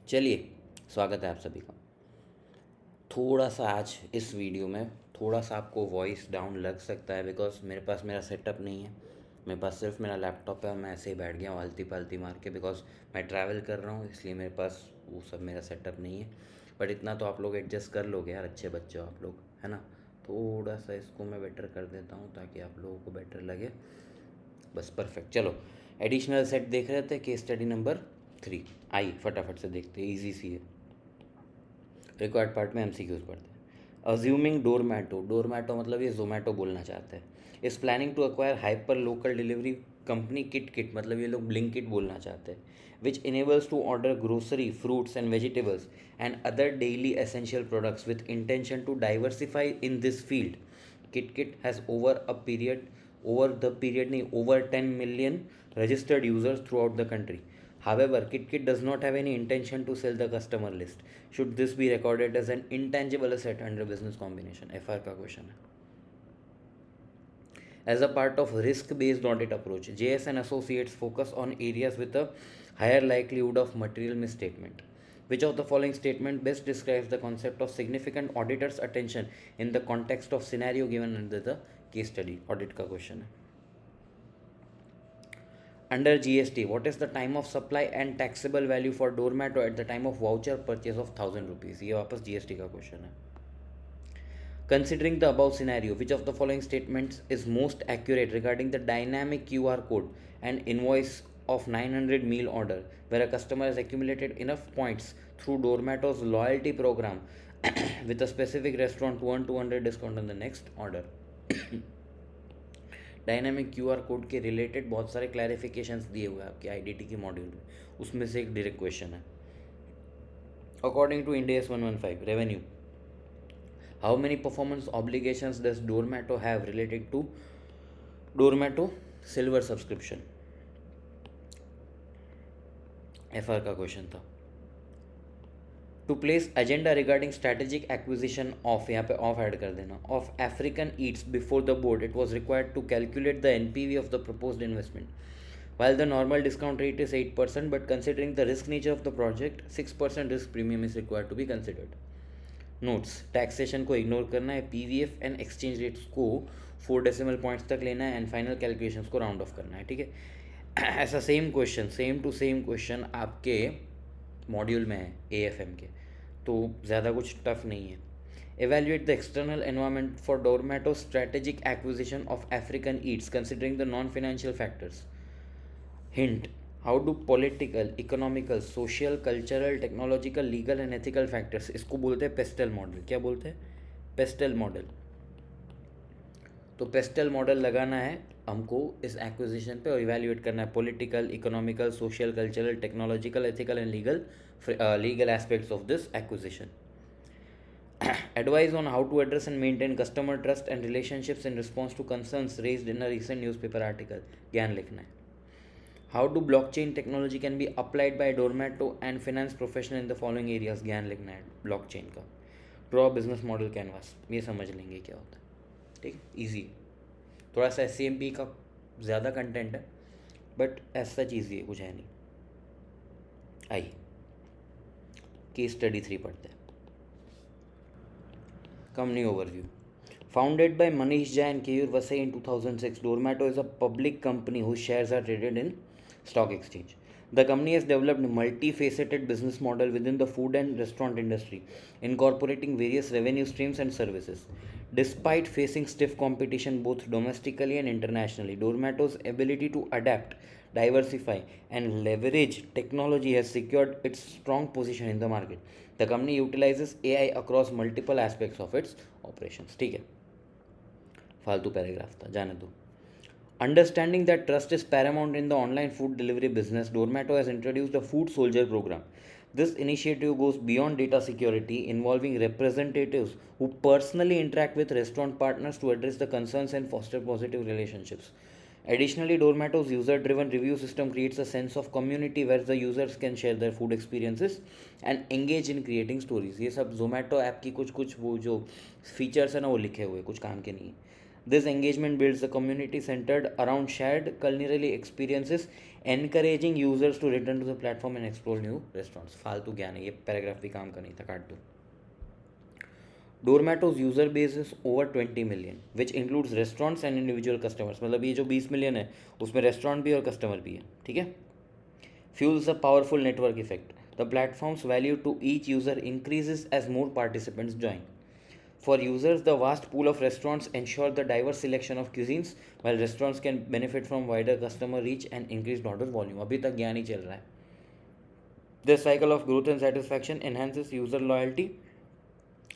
चलिए, स्वागत है आप सभी का। थोड़ा सा आज इस वीडियो में थोड़ा सा आपको वॉइस डाउन लग सकता है बिकॉज मेरे पास मेरा सेटअप नहीं है। मेरे पास सिर्फ मेरा लैपटॉप है और मैं ऐसे ही बैठ गया हूँ आलती पालती मार के बिकॉज मैं ट्रैवल कर रहा हूँ, इसलिए मेरे पास वो सब मेरा सेटअप नहीं है। बट इतना तो आप लोग एडजस्ट कर लोगे यार, अच्छे बच्चे हो आप लोग, है ना। थोड़ा सा इसको मैं बेटर कर देता हूँ ताकि आप लोगों को बेटर लगे। बस परफेक्ट। चलो, एडिशनल सेट देख रहे थे, केस स्टडी नंबर 3। आई फटाफट से देखते हैं, ईजी सी है। रिक्वायर्ड पार्ट में एमसीक्यूज पढ़ते हैं। अज्यूमिंग डोरमैटो, डोरमैटो मतलब ये जोमेटो बोलना चाहते हैं, is planning to acquire hyper local delivery company kit मतलब ये लोग ब्लिंकिट बोलना चाहते हैं, which enables to order grocery, fruits and vegetables and other daily essential products with intention to diversify in this field. Kit has over the period नहीं, over 10 million registered users throughout the country. However, KitKat does not have any intention to sell the customer list. Should this be recorded as an intangible asset under business combination? FR का question है। As a part of risk-based audit approach, JS and Associates focus on areas with a higher likelihood of material misstatement. Which of the following statement best describes the concept of significant auditor's attention in the context of scenario given under the case study? Audit का question है। Under GST, what is the time of supply and taxable value for Dormato at the time of voucher purchase of 1000 rupees? ये वापस GST का question है। Considering the above scenario, which of the following statements is most accurate regarding the dynamic QR code and invoice of 900 meal order, where a customer has accumulated enough points through Dormato's loyalty program with a specific restaurant to earn 200 discount on the next order? Dynamic QR code के related बहुत सारे clarifications दिए हुए हैं आपके IDT के module में, उसमें से एक डायरेक्ट क्वेश्चन है। According to Ind AS 115 revenue, how many performance obligations does Dormato have related to Dormato silver subscription? FR का क्वेश्चन था। To place agenda regarding strategic acquisition of, यहाँ पे ऑफ ऐड कर देना, of African Eats before the board, it was required to calculate the NPV of the proposed investment. While the normal discount rate is 8%, but considering the risk nature of the project, 6% risk premium is required to be considered. Notes: taxation को ignore करना है, PVF and exchange rates को 4 decimal points तक लेना है and final calculations को round off करना है, ठीक है। ऐसा same question, same to same question आपके मॉड्यूल में है AFM के, तो ज़्यादा कुछ टफ नहीं है। Evaluate the external environment for Dormato's strategic acquisition of African Eats considering the non-financial factors. Hint: how do political, economical, social, cultural, technological, legal and ethical factors, इसको बोलते हैं पेस्टल मॉडल। क्या बोलते हैं? Pastel model. तो pastel model लगाना है हमको इस एक्विजिशन पे और इवेल्युएट करना है political, economical, social, cultural, technological, ethical and legal aspects of this acquisition. Advise on how to address and maintain customer trust and relationships in response to concerns raised in a recent newspaper article. ज्ञान लिखना है. How do blockchain technology can be applied by Dormato and finance professional in the following areas? ज्ञान लिखना है blockchain का. Draw business model canvas. ये समझ लेंगे क्या होता है, ठीक है, ईजी. थोड़ा सा SCMP का ज़्यादा कंटेंट है बट एज सच ईजी है, कुछ है नहीं. आइए केस स्टडी 3 पढ़ते हैं. Company overview. Founded by Manish Jha and Keyur Vasai in 2006, Dormato is a public company whose shares are traded in stock exchange. The company has developed a multifaceted business model within the food and restaurant industry, incorporating various revenue streams and services. Despite facing stiff competition both domestically and internationally, Dormato's ability to adapt, diversify, and leverage technology has secured its strong position in the market. The company utilizes AI across multiple aspects of its operations. ठीक है, फालतू paragraph था, जाने दो. Understanding that trust is paramount in the online food delivery business, Dormato has introduced a Food Soldier program. This initiative goes beyond data security, involving representatives who personally interact with restaurant partners to address the concerns and foster positive relationships. Additionally, Dormato's user-driven review system creates a sense of community where the users can share their food experiences and engage in creating stories. ये सब Zomato app की कुछ कुछ वो जो features है ना वो लिखे हुए, कुछ काम के नहीं है. This engagement builds a community centered around shared culinary experiences, encouraging users to return to the platform and explore new restaurants. फालतू ज्ञान है ये, पैराग्राफ भी काम का नहीं था, काट दो. Dormato's user base is over 20 million, which includes restaurants and individual customers. मतलब ये जो 20 million है उसमें रेस्टोरेंट भी और कस्टमर भी है. ठीक है. Fuels a powerful network effect. The platform's value to each user increases as more participants join. For users, the vast pool of restaurants ensure the diverse selection of cuisines, while restaurants can benefit from wider customer reach and increased order volume. अभी तक ज्ञान ही चल रहा है. This cycle of growth and satisfaction enhances user loyalty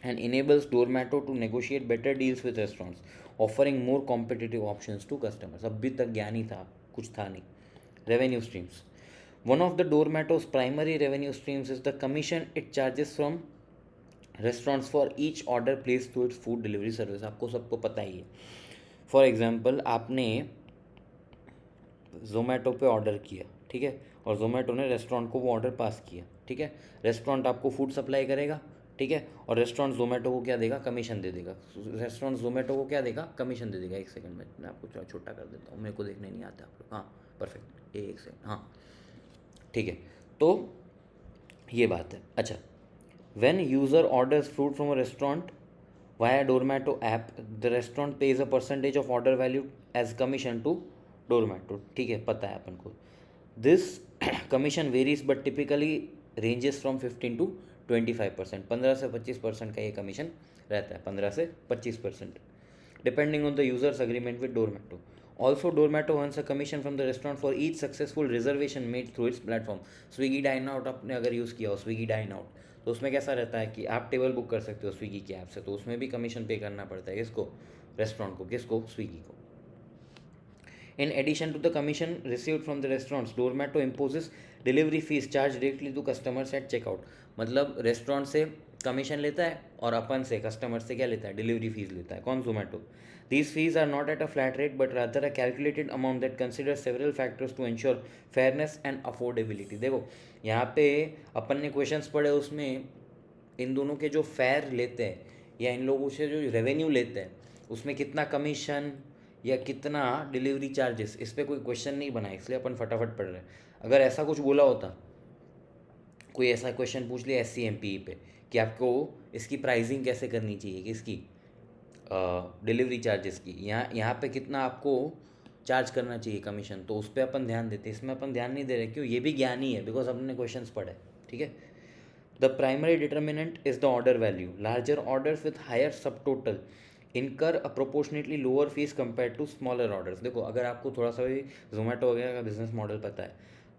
and enables Doormato to negotiate better deals with restaurants, offering more competitive options to customers. अभी तक ज्ञान ही था, कुछ था नहीं. Revenue streams. One of the Doormato's primary revenue streams is the commission it charges from restaurants for each order place through its food delivery service. आपको सबको पता ही है. फॉर एग्जांपल आपने जोमेटो पे ऑर्डर किया, ठीक है, और जोमेटो ने रेस्टोरेंट को वो ऑर्डर पास किया. ठीक है. रेस्टोरेंट आपको फूड सप्लाई करेगा. ठीक है. और रेस्टोरेंट जोमेटो को क्या देगा? कमीशन दे देगा. रेस्टोरेंट जोमेटो को क्या देगा? कमीशन दे देगा. एक सेकंड में मैं आपको थोड़ा छोटा कर देता हूँ, मेरे को देखने नहीं आता आप लोग. हाँ परफेक्ट, एक सेकंड. हाँ ठीक है. तो ये बात है. अच्छा, when user orders food from a restaurant via Doormato app, the restaurant pays a percentage of order value as commission to Doormato. ठीक है, पता है अपन को. This commission varies but typically ranges from 15 to 25%. 15 से 25% का ये कमीशन रहता है. 15 से 25% depending on the user's agreement with Doormato. Also, Doormato earns a commission from the restaurant for each successful reservation made through its platform. Swiggy Dine Out आपने अगर use किया हो, Swiggy Dine Out, तो उसमें कैसा रहता है कि आप टेबल बुक कर सकते हो स्विगी की ऐप से, तो उसमें भी कमीशन पे करना पड़ता है. किसको? रेस्टोरेंट को. किसको? स्विगी को. In addition to the commission received from the restaurants, Dormato imposes delivery fees charge directly to customers at checkout. मतलब रेस्टोरेंट से कमीशन लेता है और अपन से कस्टमर से क्या लेता है? डिलीवरी फीस लेता है. कौन? Zomato. These fees are not at a flat rate but rather a calculated amount that considers several factors to ensure fairness and affordability. देखो यहाँ पे अपन ने क्वेश्चंस पढ़े, उसमें इन दोनों के जो फेयर लेते हैं या इन लोगों से जो रेवेन्यू लेते हैं उसमें कितना कमीशन या कितना डिलीवरी चार्जेस, इस पर कोई क्वेश्चन नहीं बना, इसलिए अपन फटाफट पढ़ रहे हैं. अगर ऐसा कुछ बोला होता, कोई ऐसा क्वेश्चन पूछ लिया SCMPE पे कि आपको इसकी प्राइसिंग कैसे करनी चाहिए, किसकी? डिलीवरी चार्जेस की, यहाँ पे कितना आपको चार्ज करना चाहिए कमीशन, तो उस पर अपन ध्यान देते. इसमें अपन ध्यान नहीं दे रहे. क्यों? ये भी ज्ञान ही है, बिकॉज अपने क्वेश्चंस पढ़े. ठीक है. The primary determinant is the order value. Larger orders with higher sub total incur a proportionately lower fee compare to smaller orders. देखो अगर आपको थोड़ा सा भी जोमेटो वगैरह का बिजनेस मॉडल पता है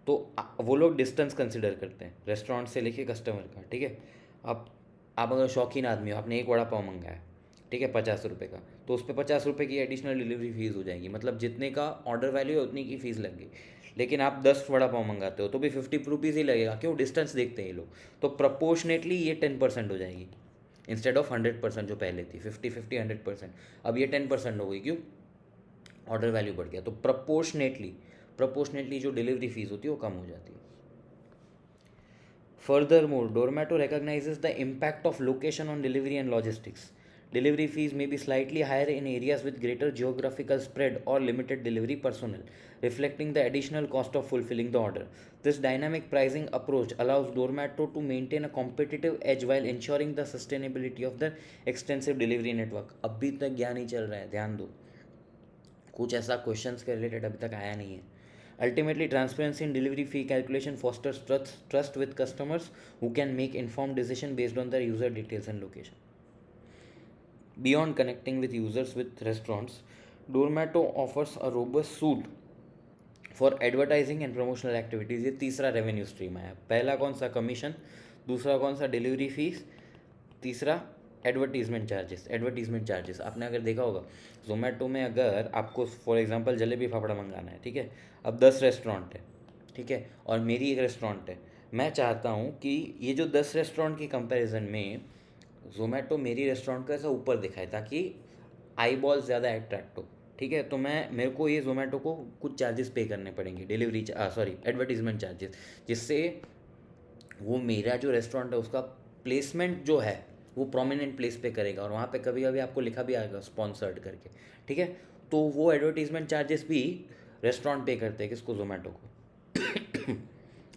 तो वो लोग डिस्टेंस कंसिडर करते हैं रेस्टोरेंट से लेके कस्टमर का. ठीक है. आप अगर शौकीन आदमी हो, आपने एक वड़ा पाव मंगाया, ठीक है, 50 रुपये का, तो उस पर 50 रुपये की एडिशनल डिलीवरी फीस हो जाएगी. मतलब जितने का ऑर्डर वैल्यू है उतनी की फ़ीस लग गई. लेकिन आप 10 वड़ा पाव मंगाते हो तो भी 50 रुपीज़ ही लगेगा. क्यों? डिस्टेंस देखते हैं ये लोग. तो प्रपोर्शनेटली ये 10% हो जाएगी इंस्टेड ऑफ 100% जो पहले थी. 50-50 100%, अब ये 10% हो गई. क्यों? ऑर्डर वैल्यू बढ़ गया. तो प्रपोर्शनेटली जो डिलीवरी फीस होती है वो कम हो जाती है. Furthermore, Doormato recognizes the impact of location on delivery and logistics. Delivery fees may be slightly higher in areas with greater geographical spread or limited delivery personnel, reflecting the additional cost of fulfilling the order. This dynamic pricing approach allows Doormato to maintain a competitive edge while ensuring the sustainability of the extensive delivery network. अभी तक ज्ञान ही चल रहा है, ध्यान दो. कुछ ऐसा क्वेश्चंस के रिलेटेड अभी तक आया नहीं है. Ultimately, transparency in delivery fee calculation fosters trust with customers who can make informed decisions based on their user details and location. Beyond connecting with users with restaurants, Doormato offers a robust suite for advertising and promotional activities. ये तीसरा revenue stream है. पहला कौन सा? Commission. दूसरा कौन सा? Delivery fees. तीसरा एडवर्टीजमेंट चार्जेस. आपने अगर देखा होगा जोमेटो में, अगर आपको फॉर एग्जांपल जलेबी फाफड़ा मंगाना है, ठीक है, अब 10 रेस्टोरेंट है, ठीक है, और मेरी एक रेस्टोरेंट है. मैं चाहता हूँ कि ये जो 10 रेस्टोरेंट की कंपैरिजन में जोमेटो मेरी रेस्टोरेंट को ऐसा ऊपर दिखाए ताकि आई बॉल ज़्यादा अट्रैक्ट हो. ठीक है. तो मेरे को ये जोमेटो को कुछ चार्जेस पे करने पड़ेंगे, एडवर्टीजमेंट चार्जेस, जिससे वो मेरा जो रेस्टोरेंट है उसका प्लेसमेंट जो है वो प्रोमिनेंट प्लेस पे करेगा और वहाँ पे कभी कभी आपको लिखा भी आएगा स्पॉन्सर्ड करके, ठीक है। तो वो एडवर्टीजमेंट चार्जेस भी रेस्टोरेंट पे करते हैं, किसको, जोमेटो को।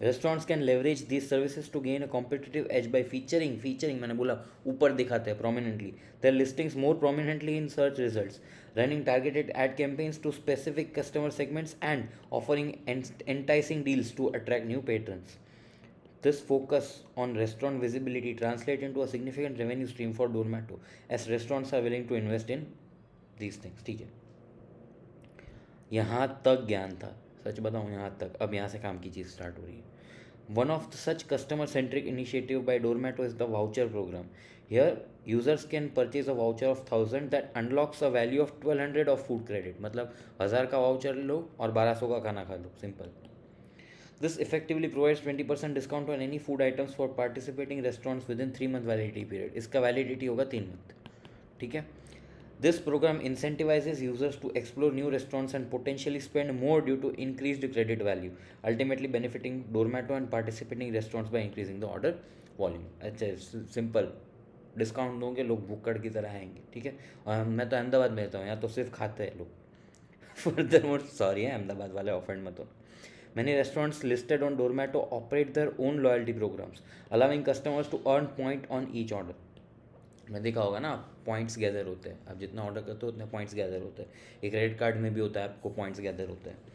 Restaurants can leverage these services to gain a competitive edge by featuring मैंने बोला ऊपर दिखाते हैं prominently, their listings more prominently in search results, running targeted ad campaigns to specific customer segments and offering enticing deals to attract new patrons. This focus on restaurant visibility translates into a significant revenue stream for Dormato as restaurants are willing to invest in these things. ठीक है, यहाँ तक ज्ञान था, सच बताऊँ यहाँ तक। अब यहाँ से काम की चीज़ स्टार्ट हो रही है। One of such customer-centric initiative by Dormato is the voucher program. Here, users can purchase a voucher of 1,000 that unlocks a value of 1,200 of food credit. मतलब 1000 का वाउचर लो और 1200 का खाना खा लो, simple. This effectively provides 20% discount on any food items for participating restaurants within 3-month validity period. इसका validity होगा 3 month, ठीक है। This program incentivizes users to explore new restaurants and potentially spend more due to increased credit value, ultimately benefiting Dormato and participating restaurants by increasing the order volume. अच्छा, simple, discount दोगे लोग भुक्कड़ की तरह आएंगे, ठीक है। और मैं तो अहमदाबाद में रहता हूँ, यहाँ तो सिर्फ खाते हैं लोग। फर्दरमोर, सॉरी है अहमदाबाद वाले, ऑफेंड मत हो। Many restaurants listed on Dormato operate their own loyalty programs, allowing customers to earn point on each order. मैं देखा होगा ना, पॉइंट्स गैदर होते हैं, आप जितना ऑर्डर करते हो उतने पॉइंट्स गैदर होते हैं। एक क्रेडिट कार्ड में भी होता है, आपको पॉइंट्स गैदर होते हैं।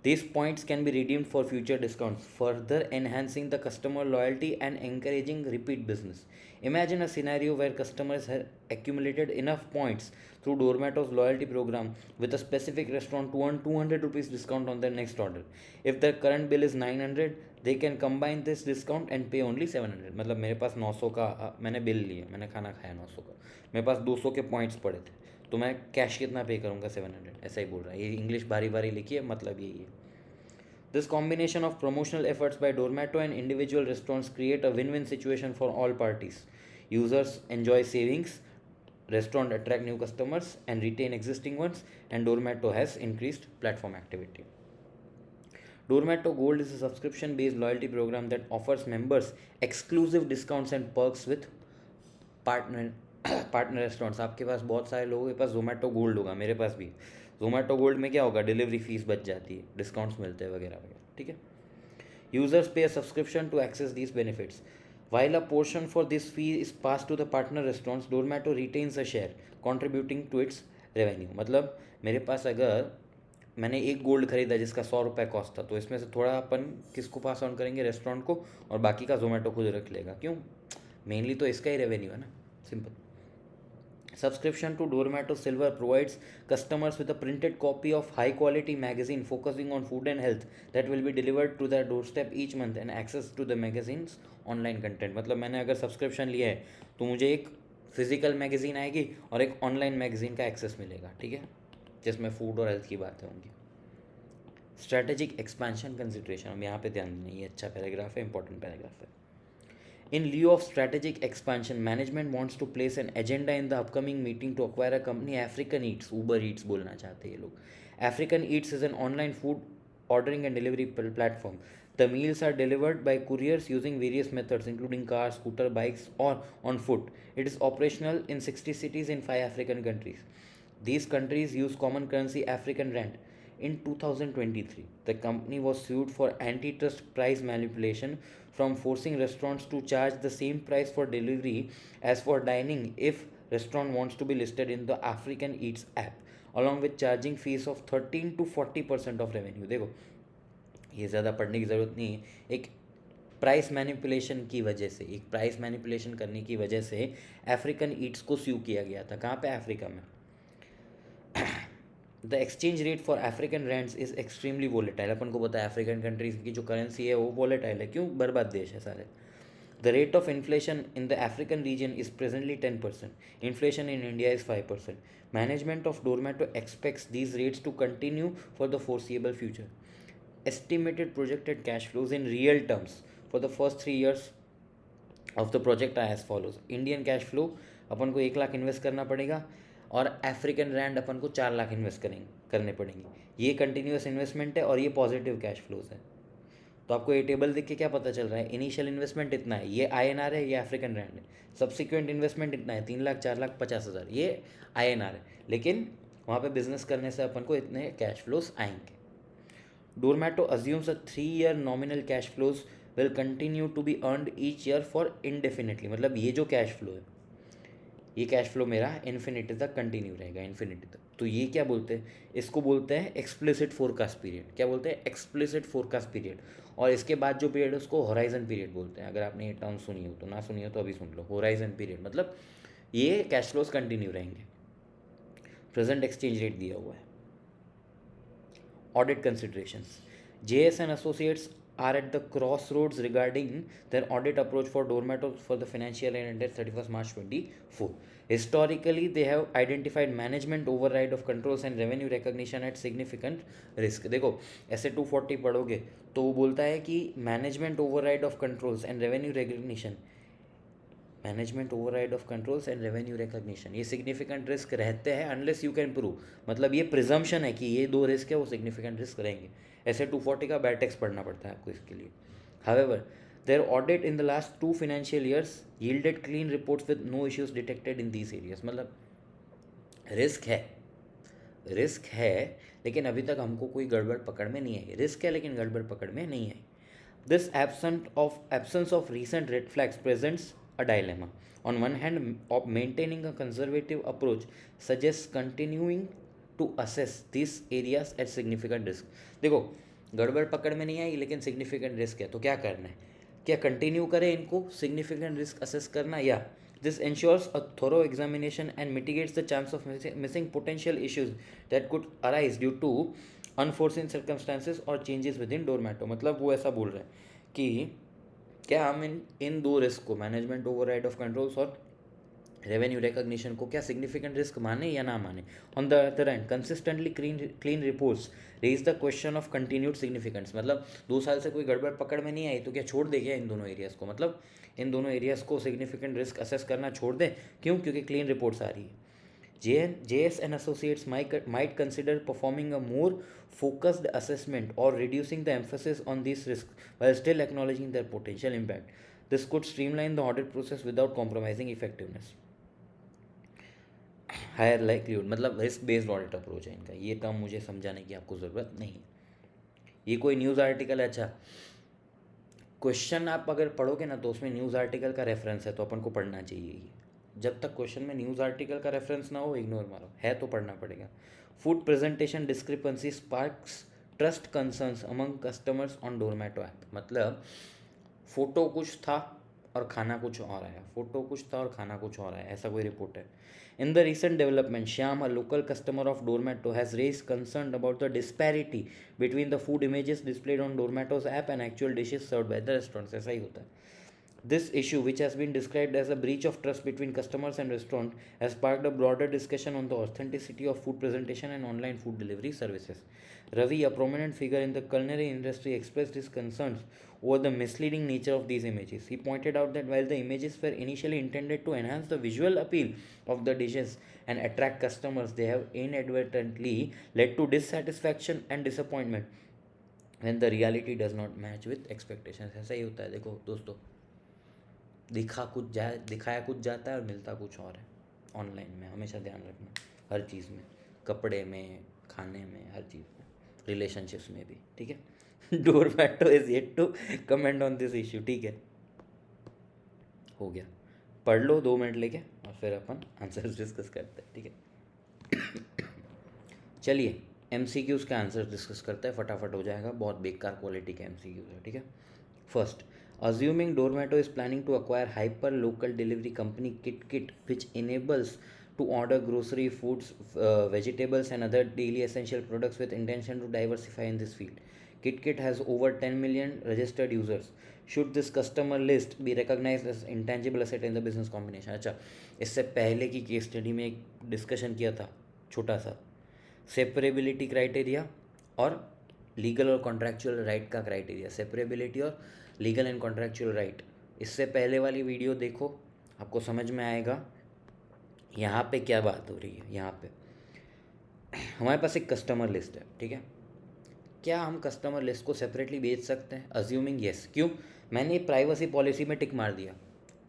These points can be redeemed for future discounts, further enhancing the customer loyalty and encouraging repeat business. Imagine a scenario where customers have accumulated enough points through Dormato's loyalty program with a specific restaurant to earn 200 rupees discount on their next order. If their current bill is 900, they can combine this discount and pay only 700. मतलब मेरे पास 900 का मैंने bill लिया, मैंने खाना खाया 900 का, मेरे पास 200 के पॉइंट्स पड़े थे, तो मैं कैश कितना पे करूँगा, 700। ऐसा ही बोल रहा है ये, इंग्लिश बारी बारी लिखी है, मतलब यही है। This combination of promotional efforts by Dormato and individual restaurants create a win-win situation for all parties. Users enjoy savings, restaurant attract new customers and retain existing ones, and Dormato has increased platform activity. Dormato Gold is a subscription-based loyalty program that offers members exclusive discounts and perks with partner partner restaurants. आपके पास बहुत सारे लोगों के पास Zomato gold होगा, मेरे पास भी। Zomato gold में क्या होगा, डिलीवरी फीस बच जाती है, डिस्काउंट्स मिलते हैं वगैरह वगैरह, ठीक है। Users pay a subscription to access these benefits, while a portion for this fee is passed to the partner restaurants, Dormato retains a share, contributing to its revenue. मतलब मेरे पास अगर मैंने एक गोल्ड खरीदा जिसका 100 रुपये कॉस्ट था, तो इसमें से थोड़ा अपन किसको पास ऑन करेंगे, रेस्टोरेंट को, और बाकी का जोमेटो खुद रख लेगा। क्यों, मेनली तो इसका ही रेवेन्यू है ना, simple. Subscription to Dormato Silver provides customers with a printed copy of high quality magazine focusing on food and health that will be delivered to their doorstep each month and access to the magazine's online content. मतलब मैंने अगर subscription लिया है तो मुझे एक physical magazine आएगी और एक ऑनलाइन मैगजीन का एक्सेस मिलेगा, ठीक है, जिसमें फूड और हेल्थ की बातें होंगी। स्ट्रैटेजिक एक्सपेंशन कंसिडरेशन, अब यहाँ पे ध्यान देना, ये अच्छा पैराग्राफ है, इंपॉर्टेंट पैराग्राफ है। In lieu of strategic expansion, management wants to place an agenda in the upcoming meeting to acquire a company, African Eats, Uber Eats बोलना चाहते हैं ये लोग। African Eats is an online food ordering and delivery platform. The meals are delivered by couriers using various methods, including cars, scooter, bikes, or on foot. It is operational in 60 cities in 5 African countries. These countries use common currency African rand. In 2023, the company was sued for antitrust price manipulation from forcing restaurants to charge the same price for delivery as for dining if restaurant wants to be listed in the African Eats app, along with charging fees of 13 to 40% of revenue. देखो ये ज़्यादा पढ़ने की ज़रूरत नहीं है। एक price manipulation की वजह से, एक प्राइस मैनिपुलेशन करने की वजह से अफ्रीकन ईट्स को स्यू किया गया था। कहाँ पे, अफ्रीका में। The exchange rate for African rands is extremely volatile. अपन को पता है अफ्रीकन कंट्रीज़ की जो करेंसी है वो वोलेटाइल है, क्यों, बर्बाद देश है सारे। The rate of inflation in the African region is presently 10%. Inflation in India is 5%. Management of Dormato expects these rates to continue for the foreseeable future. Estimated projected cash flows in real terms for the first 3 years of the project are as follows. Indian cash flow अपन को 1 lakh invest करना पड़ेगा और African Rand अपन को 4 lakh invest करने पड़ेंगे। ये continuous investment है और ये पॉजिटिव कैश फ्लोज है। तो आपको ये टेबल देख के क्या पता चल रहा है, इनिशियल इन्वेस्टमेंट इतना है, ये INR है, ये अफ्रीकन रैंड है, सब्सिक्वेंट इन्वेस्टमेंट इतना है, 3 लाख 4,50,000, ये INR है, लेकिन वहाँ पे बिजनेस करने से अपन को इतने कैश फ्लोज आएंगे. Dormato assumes a 3-year nominal cash flows will continue to be earned each year for indefinitely. मतलब ये जो कैश फ्लो है, ये कैश फ्लो मेरा इन्फिनिटी तक कंटिन्यू रहेगा, इन्फिनिटी तक. तो ये क्या बोलते हैं, इसको बोलते हैं एक्सप्लिसिट फोरकास्ट पीरियड. क्या बोलते हैं, एक्सप्लिसिट फोरकास्ट पीरियड. और इसके बाद जो पीरियड है उसको होराइजन पीरियड बोलते हैं. अगर आपने ये टर्म सुनी हो तो, ना सुनी हो तो अभी सुन लो. होराइजन पीरियड मतलब ये कैश फ्लोज कंटिन्यू रहेंगे. प्रेजेंट एक्सचेंज रेट दिया हुआ है. Audit considerations. JS and Associates are at the crossroads regarding their audit approach for Dormato for the financial year ended 31st March 24. Historically, they have identified management override of controls and revenue recognition at significant risk. देखो ऐसे 240 पढ़ोगे तो वो बोलता है कि management override of controls and revenue recognition, management override of controls and revenue recognition, ये significant risk रहते हैं अनलेस यू कैन प्रूव. मतलब ये प्रिजम्पशन है कि ये दो रिस्क है वो सिग्निफिकेंट रिस्क रहेंगे. ऐसे 240 का बैड टैक्स पढ़ना पड़ता है आपको इसके लिए. However their audit in the last 2 financial years yielded clean reports with no issues detected in these areas. मतलब रिस्क है लेकिन अभी तक हमको कोई गड़बड़ पकड़ में नहीं आई. रिस्क है लेकिन गड़बड़ पकड़ में नहीं आई. This absence of recent red flags presents a dilemma. On one hand, maintaining a conservative approach suggests continuing to assess these areas at significant risk. देखो गड़बड़ पकड़ में नहीं आई लेकिन सिग्निफिकेंट रिस्क है, तो क्या करना है, क्या कंटिन्यू करें इनको सिग्निफिकेंट रिस्क असेस करना, या this ensures a thorough examination and mitigates the chance of missing potential issues that could arise due to unforeseen circumstances और चेंजेस विद इन डोरमेटो. मतलब वो ऐसा बोल रहे हैं कि क्या हम इन दो रिस्क को, मैनेजमेंट ओवरराइड ऑफ कंट्रोल्स और रेवेन्यू रिकग्निशन को, क्या सिग्निफिकेंट रिस्क माने या ना माने. On the other hand consistently clean reports raise the question of continued significance. मतलब 2 साल से कोई गड़बड़ पकड़ में नहीं आई तो क्या छोड़ दे क्या इन दोनों एरियाज़ को, मतलब इन दोनों एरियाज़ को सिग्निफिकेंट रिस्क असेस करना छोड़ दें. क्यों, क्योंकि क्लीन रिपोर्ट्स आ रही है. JS and Associates might consider performing a more focused assessment or reducing the emphasis on these risks while still acknowledging their potential impact. This could streamline the audit process without compromising effectiveness. Higher likelihood मतलब risk based audit approach है इनका. ये term मुझे समझाने की आपको ज़रूरत नहीं है. ये कोई न्यूज़ आर्टिकल है. अच्छा, क्वेश्चन आप अगर पढ़ोगे ना तो उसमें न्यूज़ आर्टिकल का रेफरेंस है तो अपन को पढ़ना चाहिए. ये जब तक क्वेश्चन में न्यूज़ आर्टिकल का रेफरेंस ना हो इग्नोर मारो, है तो पढ़ना पड़ेगा. Food presentation discrepancy sparks trust concerns among customers on Dormato app. मतलब फ़ोटो कुछ था और खाना कुछ और आया, फ़ोटो कुछ था और खाना कुछ और आया, ऐसा कोई रिपोर्ट है. In the recent development, Shyam, a local customer of Dormato, has raised concern about the disparity between the food images displayed on Dormato's app and actual dishes served by the restaurants. ऐसा ही होता है. This issue, which has been described as a breach of trust between customers and restaurant, has sparked a broader discussion on the authenticity of food presentation and online food delivery services. Ravi, a prominent figure in the culinary industry, expressed his concerns over the misleading nature of these images. He pointed out that while the images were initially intended to enhance the visual appeal of the dishes and attract customers, they have inadvertently led to dissatisfaction and disappointment when the reality does not match with expectations. ऐसा ही होता है. देखो दोस्तों, दिखाया कुछ जाता है और मिलता कुछ और है. ऑनलाइन में हमेशा ध्यान रखना, हर चीज़ में, कपड़े में, खाने में, हर चीज़ में, रिलेशनशिप्स में भी. ठीक है. Dormato is yet to comment on this issue. ठीक है, हो गया. पढ़ लो 2 मिनट लेके और फिर अपन आंसर्स डिस्कस करते हैं. ठीक है. चलिए MCQs के आंसर्स डिस्कस करते हैं, फटाफट हो जाएगा. बहुत बेकार क्वालिटी के MCQs है. ठीक है. First, assuming Dormato is planning to acquire hyper local delivery company KitKit, which enables to order grocery, foods, vegetables and other daily essential products with intention to diversify in this field. KitKit has over 10 million registered users. Should this customer list be recognized as intangible asset in the business combination? अच्छा, इससे पहले की case study में एक discussion किया था छोटा सा, सेपरेबिलिटी क्राइटेरिया और लीगल और कॉन्ट्रैक्चुअल राइट का क्राइटेरिया. सेपरेबिलिटी और लीगल एंड कॉन्ट्रैक्चुअल राइट, इससे पहले वाली वीडियो देखो, आपको समझ में आएगा यहाँ पे क्या बात हो रही है. यहाँ पे हमारे पास एक कस्टमर लिस्ट है. ठीक है. क्या हम कस्टमर लिस्ट को सेपरेटली बेच सकते हैं? Assuming yes. क्यों? मैंने प्राइवेसी पॉलिसी में टिक मार दिया।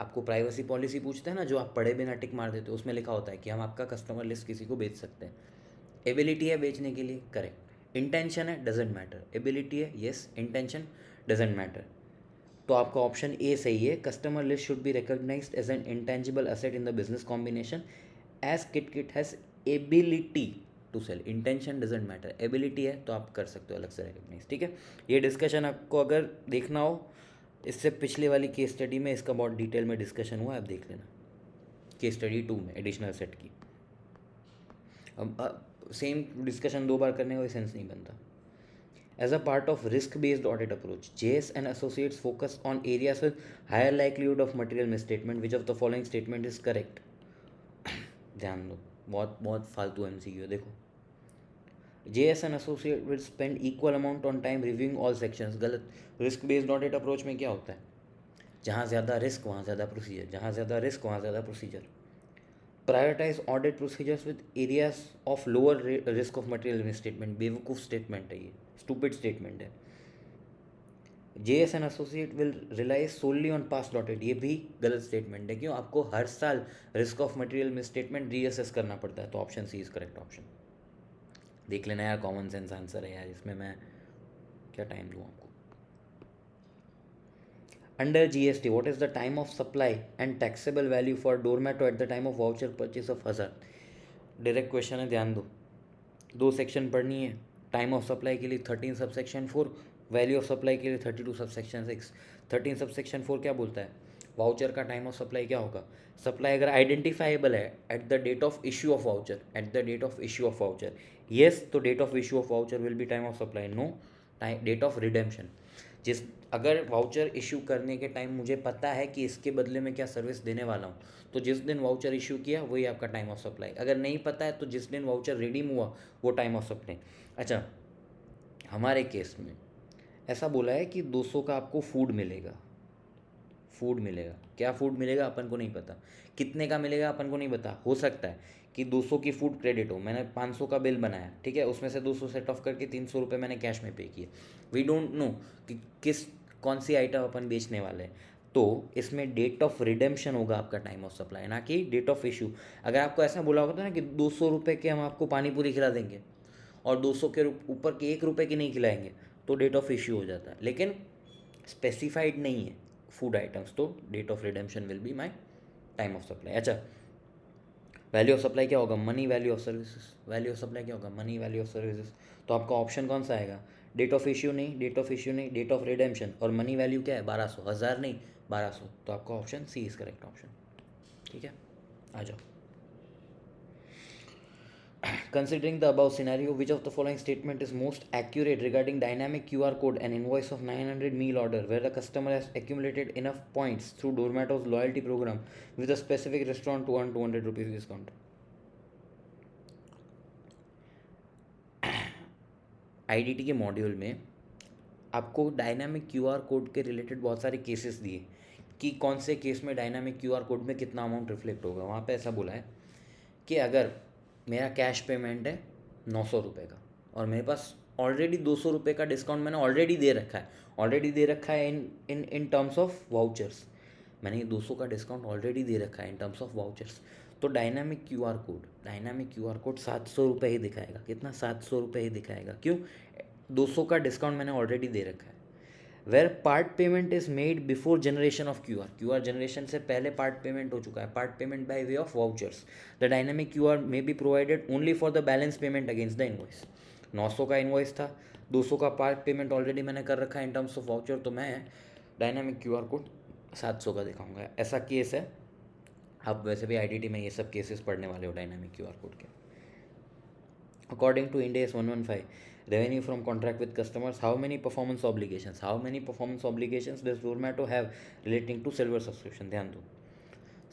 आपको प्राइवेसी पॉलिसी पूछते हैं ना, जो आप पढ़े बिना टिक मार देते हो, उसमें लिखा होता है कि हम आपका कस्टमर लिस्ट किसी को बेच सकते हैं। एबिलिटी है बेचने के लिए, करेक्ट। इंटेंशन है, डजेंट मैटर। एबिलिटी है, यस। Intention, doesn't matter. तो आपका ऑप्शन ए सही है। Customer list should be recognised as an intangible asset in the business combination as kit has ability to sell. Intention doesn't matter, ability है तो आप कर सकते हो अलग से रिकॉग्नाइज। ठीक है, ये डिस्कशन आपको अगर देखना हो, इससे पिछले वाली केस स्टडी में इसका बहुत डिटेल में डिस्कशन हुआ, आप देख लेना। केस स्टडी 2 में एडिशनल सेट की। अब सेम डिस्कशन 2 बार करने का कोई सेंस नहीं बनता। As a part of risk-based audit approach, JS and Associates focus on areas with higher likelihood of material misstatement. Which of the following statement is correct? ध्यान दो, बहुत बहुत फालतू MCQ है। देखो, JS and Associates will spend equal amount on time reviewing all sections. गलत। Risk-based audit approach में क्या होता है? जहाँ ज़्यादा रिस्क वहाँ ज़्यादा प्रोसीजर, जहाँ ज़्यादा रिस्क वहाँ ज़्यादा procedure. Prioritize audit procedures with areas of lower risk of material misstatement. बेवकूफ़ स्टेटमेंट है ये, स्टूपिड स्टेटमेंट है। JS and associate will rely solely on past audit, ये भी गलत स्टेटमेंट है। क्यों? आपको हर साल risk of material misstatement reassess करना पड़ता है। तो option C is correct option. देख लेना यार, कॉमन सेंस आंसर है यार, इसमें मैं क्या टाइम दूँ आपको। Under GST, what is the time of supply and taxable value for doormat at the time of voucher purchase of 1000? Direct question है, ध्यान दो। 2 सेक्शन पढ़नी है। टाइम ऑफ सप्लाई के लिए 13 sub section 4, value of supply के लिए 32 sub section 6। 13 sub section 4 क्या बोलता है? वाउचर का टाइम ऑफ सप्लाई क्या होगा? सप्लाई अगर आइडेंटिफाइबल है at the date of issue of voucher, at the date of issue of voucher, yes, तो date of issue of voucher will be time of supply. No, date of redemption. जिस अगर voucher issue करने के time मुझे पता है कि इसके बदले में क्या सर्विस देने वाला हूँ, तो जिस दिन वाउचर इशू किया वही आपका टाइम ऑफ सप्लाई। अगर नहीं पता है तो जिस दिन वाउचर रिडीम हुआ वो टाइम ऑफ सप्लाई। अच्छा, हमारे केस में ऐसा बोला है कि 200 का आपको फूड मिलेगा। फूड मिलेगा, क्या फूड मिलेगा अपन को नहीं पता, कितने का मिलेगा अपन को नहीं पता। हो सकता है कि 200 की फूड क्रेडिट हो, मैंने 500 का बिल बनाया, ठीक है, उसमें से 200 सेट ऑफ करके 300 रुपये मैंने कैश में पे किए। वी डोंट नो कि कौन सी आइटम अपन बेचने वाले हैं। तो इसमें डेट ऑफ रिडेम्पशन होगा आपका टाइम ऑफ सप्लाई, ना कि डेट ऑफ इशू। अगर आपको ऐसा बोला होगा ना कि 200 रुपये के हम आपको पानी पूरी खिला देंगे और 200 के ऊपर के 1 रुपये की नहीं खिलाएंगे, तो डेट ऑफ इशू हो जाता है। लेकिन स्पेसिफाइड नहीं है फूड आइटम्स, तो date of redemption will be my time of supply. अच्छा, वैल्यू ऑफ सप्लाई क्या होगा? Money value of services. Value of supply क्या होगा? Money value of services. तो आपका ऑप्शन कौन सा आएगा? डेट ऑफ इश्यू नहीं, डेट ऑफ इश्यू नहीं, डेट ऑफ रिडेम्पशन, और मनी वैल्यू क्या है? 1200, 1000 नहीं 1200। तो आपका option C is correct option. ठीक है, आ जाओ। Considering the above scenario, which of the following statement is most accurate regarding dynamic QR code and invoice of 900 meal order where the customer has accumulated enough points through Dormato's loyalty program with a specific restaurant to earn 200 rupees discount? IDT के module में आपको dynamic QR code के related बहुत सारे cases दिए कि कौन से केस में डायनामिक QR कोड में कितना अमाउंट रिफ्लेक्ट होगा। वहाँ पे ऐसा बोला है कि अगर मेरा कैश पेमेंट है 900 रुपये का और मेरे पास ऑलरेडी 200 रुपये का डिस्काउंट मैंने ऑलरेडी दे रखा है इन टर्म्स ऑफ वाउचर्स। मैंने 200 का डिस्काउंट ऑलरेडी दे रखा है इन टर्म्स ऑफ वाउचर्स। तो डायनामिक QR कोड 700 रुपये ही दिखाएगा। कितना? 700 रुपये ही दिखाएगा। क्यों? 200 का डिस्काउंट मैंने ऑलरेडी दे रखा है। Where part payment is made before generation of Q R generation से पहले पार्ट पेमेंट हो चुका है, part payment by way of vouchers. The dynamic QR may be provided only for the balance payment against the invoice. 900 का invoice था, 200 का part payment already मैंने कर रखा है इन टर्म्स ऑफ वाउचर, तो मैं डायनामिक QR कोड 700 का दिखाऊंगा। ऐसा केस है। आप वैसे भी IDT में ये सब केसेस पढ़ने वाले हो डायनामिक QR कोड के। According to Ind AS 115, revenue from contract with customers, how many performance obligations does Zomato have relating to silver subscription? ध्यान दो,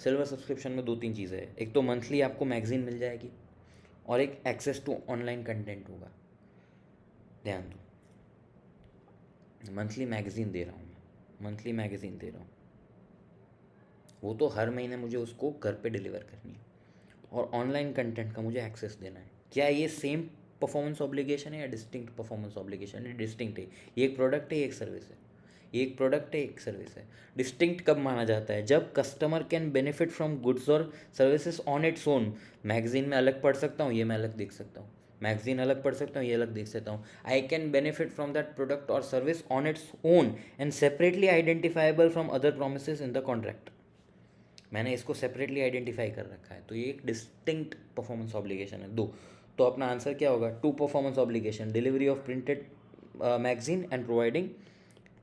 सिल्वर सब्सक्रिप्शन में 2-3 चीज़ें हैं। एक तो मंथली आपको मैगजीन मिल जाएगी और एक एक्सेस टू ऑनलाइन कंटेंट होगा। ध्यान दो, मंथली मैगजीन दे रहा हूँ वो तो हर महीने मुझे उसको घर पे डिलीवर करनी है, और ऑनलाइन कंटेंट का मुझे एक्सेस देना है। क्या ये सेम परफॉर्मेंस ऑब्लिगेशन है या डिस्टिंक्ट परफॉर्मेंस ऑब्लिगेशन है? डिस्टिंक्ट है। ये एक प्रोडक्ट है, ये एक सर्विस है। ये एक प्रोडक्ट है, एक सर्विस है। डिस्टिंक्ट कब माना जाता है? जब customer can benefit from goods और services on its own. Magazine में अलग पढ़ सकता हूँ, ये मैं अलग देख सकता हूँ। मैगजीन अलग पढ़ सकता हूँ, ये अलग देख सकता हूँ। I can benefit from that product और service on its own and separately identifiable from other promises in the contract. मैंने इसको सेपरेटली आइडेंटिफाई कर रखा है, तो ये एक डिस्टिंक्ट परफॉर्मेंस ऑब्लिगेशन है। दो, तो अपना आंसर क्या होगा? 2 performance obligation, delivery of printed magazine and providing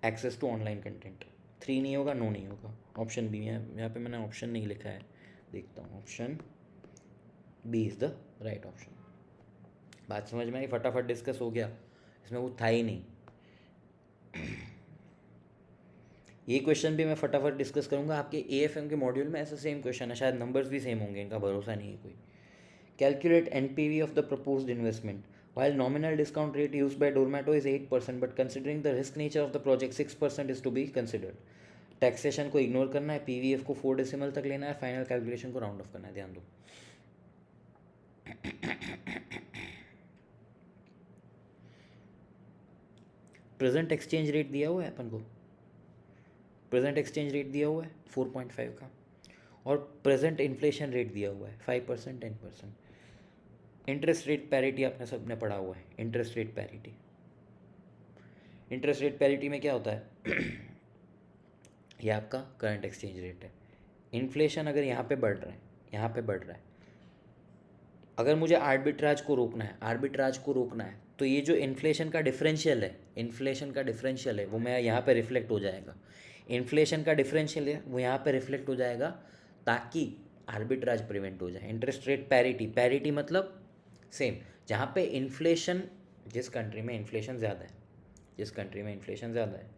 access to online content. 3 नहीं होगा, नो नहीं होगा। ऑप्शन बी है, यहाँ पे मैंने ऑप्शन नहीं लिखा है, देखता हूँ। Option B is the right option. बात समझ में आई? फटाफट डिस्कस हो गया, इसमें वो था ही नहीं। ये क्वेश्चन भी मैं फटाफट डिस्कस करूंगा। आपके AFM के मॉड्यूल में ऐसा सेम क्वेश्चन है, शायद नंबर्स भी सेम होंगे, इनका भरोसा नहीं है कोई। Calculate NPV of the proposed investment while nominal discount rate used by Dormato is 8%, but considering the risk nature of the project 6% is to be considered। Taxation को इग्नोर करना है, PVF को 4 डेसिमल तक लेना है, फाइनल कैलकुलेशन को round off करना है। ध्यान दो। प्रेजेंट एक्सचेंज रेट दिया हुआ है अपन को, प्रेजेंट एक्सचेंज रेट दिया हुआ है 4.5 का, और प्रेजेंट इन्फ्लेशन रेट दिया हुआ है 5%, 10%। इंटरेस्ट रेट पैरिटी आपने सबने पढ़ा हुआ है। Interest rate parity, interest rate parity में क्या होता है? ये आपका करंट एक्सचेंज रेट है। इन्फ्लेशन अगर यहाँ पे बढ़ रहा है, यहाँ पे बढ़ रहा है, अगर मुझे आर्बिट्राज को रोकना है, आर्बिट्राज को रोकना है, तो ये जो इन्फ्लेशन का डिफरेंशियल है, इन्फ्लेशन का डिफरेंशियल है, वो मैं यहाँ पे रिफ्लेक्ट हो जाएगा। इन्फ्लेशन का डिफरेंशियल है, वो यहाँ पे रिफ्लेक्ट हो जाएगा, ताकि आर्बिट्राज प्रिवेंट हो जाए। इंटरेस्ट रेट पैरिटी, पैरिटी मतलब सेम। जहाँ पे इन्फ्लेशन, जिस कंट्री में इन्फ्लेशन ज़्यादा है, जिस कंट्री में इन्फ्लेशन ज़्यादा है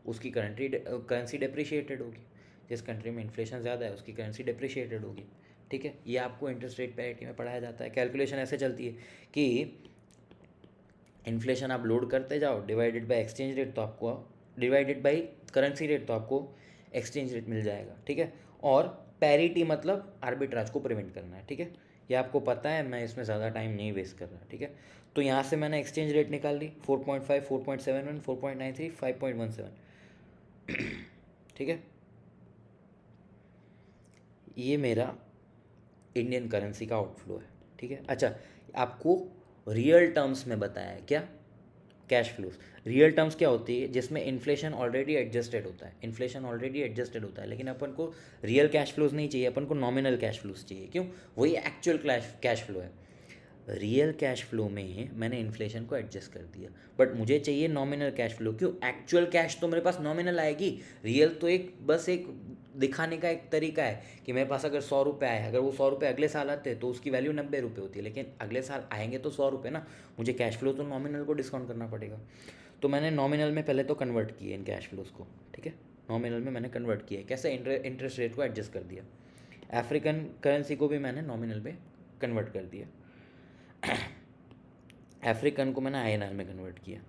उसकी करेंसी डिप्रिशिएटेड होगी। जिस कंट्री में इन्फ्लेशन ज़्यादा है उसकी करेंसी डिप्रिशिएटेड होगी। ठीक है, ये आपको इंटरेस्ट रेट पैरिटी में पढ़ाया जाता है। कैलकुलेशन ऐसे चलती है कि इन्फ्लेशन आप लोड करते जाओ, डिवाइडेड बाय एक्सचेंज रेट, तो आपको डिवाइडेड बाय करेंसी रेट, तो आपको एक्सचेंज रेट मिल जाएगा। ठीक है, और पैरिटी मतलब आर्बिट्राज को प्रिवेंट करना है। ठीक है, ये आपको पता है, मैं इसमें ज़्यादा टाइम नहीं वेस्ट कर रहा। ठीक है, तो यहाँ से मैंने एक्सचेंज रेट निकाल ली 4.5, 4.71, 4.93, 5.17। ठीक है, ये मेरा इंडियन करेंसी का आउटफ्लो है। ठीक है, अच्छा, आपको रियल टर्म्स में बताया है क्या? Cash flows. रियल टर्म्स क्या होती है? जिसमें इन्फ्लेशन ऑलरेडी एडजस्टेड होता है, इन्फ्लेशन ऑलरेडी एडजस्टेड होता है, लेकिन अपन को रियल कैश फ्लोज नहीं चाहिए, अपन को नॉमिनल कैश फ्लोज चाहिए। क्यों? वही एक्चुअल कैश फ्लो है। रियल कैश फ्लो में मैंने इन्फ्लेशन को एडजस्ट कर दिया, बट मुझे चाहिए नॉमिनल कैश फ्लो। क्यों? एक्चुअल कैश तो मेरे पास नॉमिनल आएगी, रियल तो एक बस एक दिखाने का एक तरीका है कि मेरे पास अगर 100 रुपये आए, अगर वो 100 रुपये अगले साल आते हैं तो उसकी वैल्यू 90 रुपये होती है, लेकिन अगले साल आएंगे तो 100 रुपये ना, मुझे कैश फ्लो तो नॉमिनल को डिस्काउंट करना पड़ेगा। तो मैंने नॉमिनल में पहले तो कन्वर्ट किए इन कैश फ्लोज को। ठीक है, नॉमिनल में मैंने कन्वर्ट किया, कैसे? इंटरेस्ट रेट को एडजस्ट कर दिया। अफ्रीकन करेंसी को भी मैंने नॉमिनल में कन्वर्ट कर दिया, अफ्रीकन को मैंने INR में कन्वर्ट किया।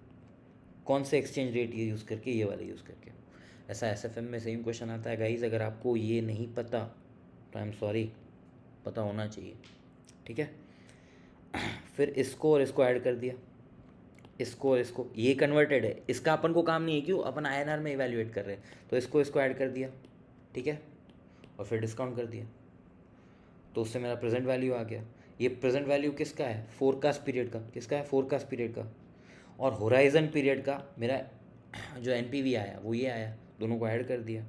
कौन से एक्सचेंज रेट ये यूज़ करके? ये वाले यूज़ करके। ऐसा SFM में सेम क्वेश्चन आता है गाइज। अगर आपको ये नहीं पता तो आई एम सॉरी, पता होना चाहिए। ठीक है, फिर इसको और इसको ऐड कर दिया, इसको और इसको, ये कन्वर्टेड है, इसका अपन को काम नहीं है। क्यों? अपन INR में इवेल्युएट कर रहे हैं, तो इसको ऐड कर दिया। ठीक है, और फिर डिस्काउंट कर दिया, तो उससे मेरा प्रेजेंट वैल्यू आ गया। ये प्रेजेंट वैल्यू किसका है? फोरकास्ट पीरियड का। किसका है? फोरकास्ट पीरियड का। और होराइजन पीरियड का मेरा जो NPV आया वो ये आया, दोनों को ऐड कर दिया,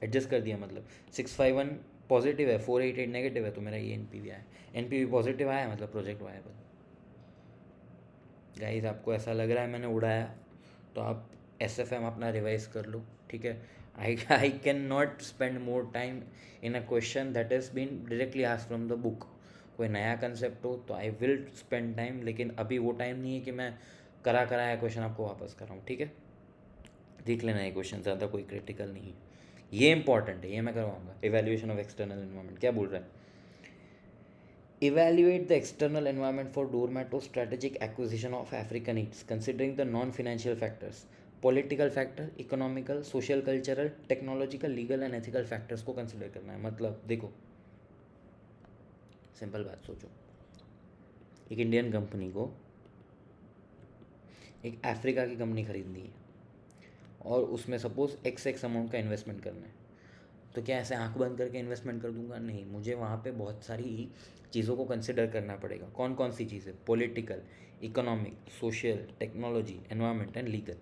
एडजस्ट कर दिया। मतलब 651 पॉजिटिव है, 488 नेगेटिव है, तो मेरा ये NPV आया। NPV पॉजिटिव आया मतलब प्रोजेक्ट वायबल। गाइस, आपको ऐसा लग रहा है मैंने उड़ाया, तो आप SFM अपना रिवाइज कर लो। ठीक है, I can not spend more time in a question that is been directly asked from the book. कोई नया कंसेप्ट हो तो आई विल स्पेंड टाइम, लेकिन अभी वो टाइम नहीं है कि मैं कराया क्वेश्चन आपको वापस कर रहा हूँ। ठीक है, देख लेना ये क्वेश्चन, ज़्यादा कोई क्रिटिकल नहीं है, ये इंपॉर्टेंट है, ये मैं करवाऊंगा। इवेल्युएशन ऑफ एक्सटर्नल एनवायरनमेंट क्या बोल रहा है? Evaluate the external environment for Dormato's strategic acquisition of African needs, considering the non-financial factors, political factor, economical, social, cultural, technological, legal and ethical factors को कंसिडर करना है। मतलब देखो, सिंपल बात सोचो, एक इंडियन कंपनी को एक अफ्रीका की कंपनी खरीदनी है और उसमें सपोज़ एक्स अमाउंट का इन्वेस्टमेंट करना है, तो क्या ऐसे आंख बंद करके इन्वेस्टमेंट कर दूंगा? नहीं, मुझे वहाँ पे बहुत सारी चीज़ों को कंसिडर करना पड़ेगा। कौन कौन सी चीज़ें? Political, economic, social, technology, environment and legal.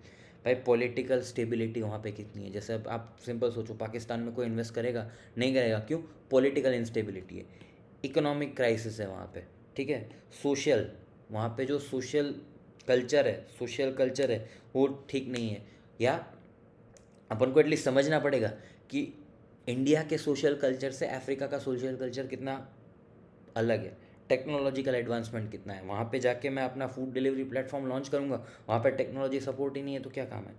भाई पॉलिटिकल स्टेबिलिटी वहाँ पे कितनी है? जैसे अब आप सिंपल सोचो, पाकिस्तान में कोई इन्वेस्ट करेगा? नहीं करेगा। क्यों? पॉलिटिकल इंस्टेबिलिटी है। इकोनॉमिक क्राइसिस है वहाँ पे, ठीक है। सोशल, वहाँ पे जो सोशल कल्चर है वो ठीक नहीं है। या अपन को एटलीस्ट समझना पड़ेगा कि इंडिया के सोशल कल्चर से अफ्रीका का सोशल कल्चर कितना अलग है, टेक्नोलॉजिकल एडवांसमेंट कितना है। वहाँ पे जाके मैं अपना फूड डिलीवरी प्लेटफॉर्म लॉन्च करूँगा, वहाँ पे टेक्नोलॉजी सपोर्ट ही नहीं है, तो क्या काम है?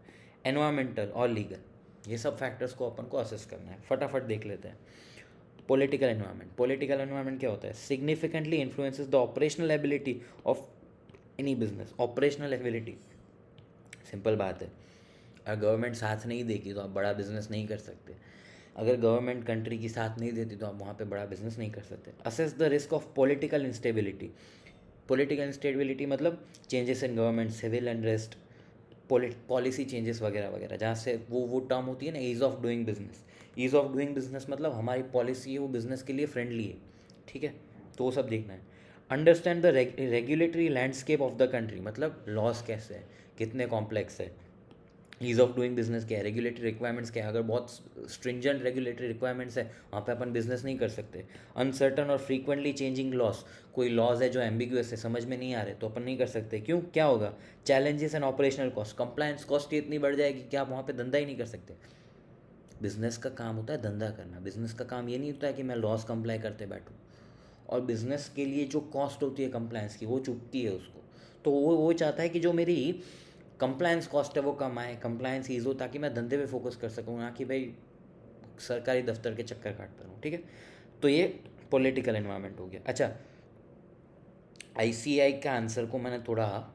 एनवायरमेंटल और लीगल, ये सब फैक्टर्स को अपन को असेस करना है। फटाफट देख लेते हैं। पॉलिटिकल एनवायरनमेंट क्या होता है? Significantly influences the operational ability of any business. Operational ability, simple बात है, अगर गवर्नमेंट साथ नहीं देगी तो आप बड़ा बिजनेस नहीं कर सकते। अगर गवर्नमेंट कंट्री की साथ नहीं देती तो आप वहाँ पे बड़ा बिजनेस नहीं कर सकते। Assess the risk of political instability. Political instability मतलब changes in government, civil unrest, policy changes वगैरह वगैरह, जहाँ से वो टर्म होती है ना, ease of doing business. Ease of doing business मतलब हमारी पॉलिसी है वो बिजनेस के लिए फ्रेंडली है, ठीक है। तो वो सब देखना है। Understand the regulatory landscape of the country, मतलब लॉज कैसे है, कितने कॉम्प्लेक्स है। ईज़ ऑफ डूइंग बिजनेस क्या है? रेगुलेटरी रिक्वायरमेंट्स क्या है? अगर बहुत स्ट्रिंजेंट रेगुलेटरी रिक्वायरमेंट्स है वहाँ पे अपन बिजनेस नहीं कर सकते। अनसर्टन और फ्रीक्वेंटली चेंजिंग लॉस, कोई लॉज है जो एम्बिग्यूअस है, समझ में नहीं आ रहे, तो अपन नहीं कर सकते। क्यों? क्या होगा? Challenges and operational cost, compliance cost इतनी बढ़ जाएगी कि आप वहाँ पे धंधा ही नहीं कर सकते। बिजनेस का काम होता है धंधा करना, बिजनेस का काम ये नहीं होता है कि मैं लॉस कंप्लाई करते बैठूँ। और बिजनेस के लिए जो कॉस्ट होती है कंप्लायंस की, वो चुभती है उसको। तो वो चाहता है कि जो मेरी कंप्लायंस कॉस्ट है वो कम आए, कंप्लायंस ईज हो, ताकि मैं धंधे पे फोकस कर सकूँ, ना कि भाई सरकारी दफ्तर के चक्कर काटता रहूँ, ठीक है। तो ये पॉलिटिकल एनवायरनमेंट हो गया। अच्छा, आईसीआई का आंसर को मैंने थोड़ा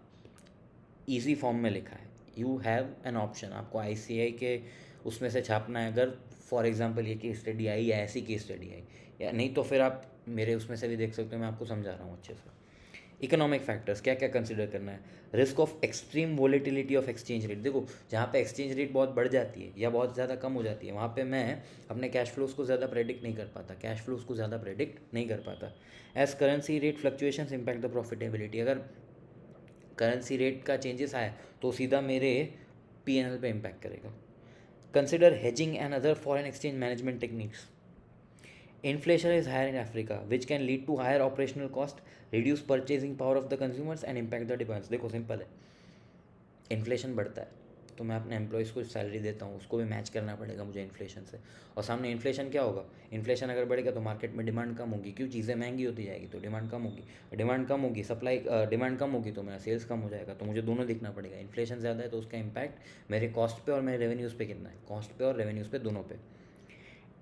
इजी फॉर्म में लिखा है। यू हैव एन ऑप्शन, आपको आईसीआई के उसमें से छापना है। अगर फॉर एग्जांपल ये केस स्टडी आई या ऐसी केस स्टडी आई, या नहीं तो फिर आप मेरे उसमें से भी देख सकते हो, मैं आपको समझा रहा हूँ अच्छे से। इकोनॉमिक फैक्टर्स क्या क्या कंसिडर करना है? Risk of extreme volatility of exchange rate. देखो, जहाँ पे एक्सचेंज रेट बहुत बढ़ जाती है या बहुत ज़्यादा कम हो जाती है, वहाँ पे मैं अपने कैश फ्लोज को ज़्यादा प्रेडिक्ट नहीं कर पाता, as currency rate fluctuations impact the profitability. अगर करेंसी रेट का चेंजेस आया तो सीधा मेरे पीएनएल पे इम्पैक्ट करेगा। Consider hedging and other foreign exchange management techniques. Inflation is higher in Africa, which can lead to higher operational cost, reduce purchasing power of the consumers and impact the demands. देखो simple है, inflation बढ़ता है तो मैं अपने employees को salary देता हूँ, उसको भी मैच करना पड़ेगा मुझे इन्फ्लेशन से। और सामने इन्फ्लेशन क्या होगा? इन्फ्लेशन अगर बढ़ेगा तो मार्केट में डिमांड कम होगी, क्यों? चीज़ें महंगी होती जाएगी तो डिमांड कम होगी, डिमांड कम होगी तो मेरा सेल्स कम हो जाएगा। तो मुझे दोनों दिखना पड़ेगा। इन्फ्लेशन ज़्यादा है तो उसका इम्पैक्ट मेरे कॉस्ट पे और मेरे रेवेन्यूज़ पे कितना है? कॉस्ट पे और रेवेन्यूज़ पे, दोनों पे।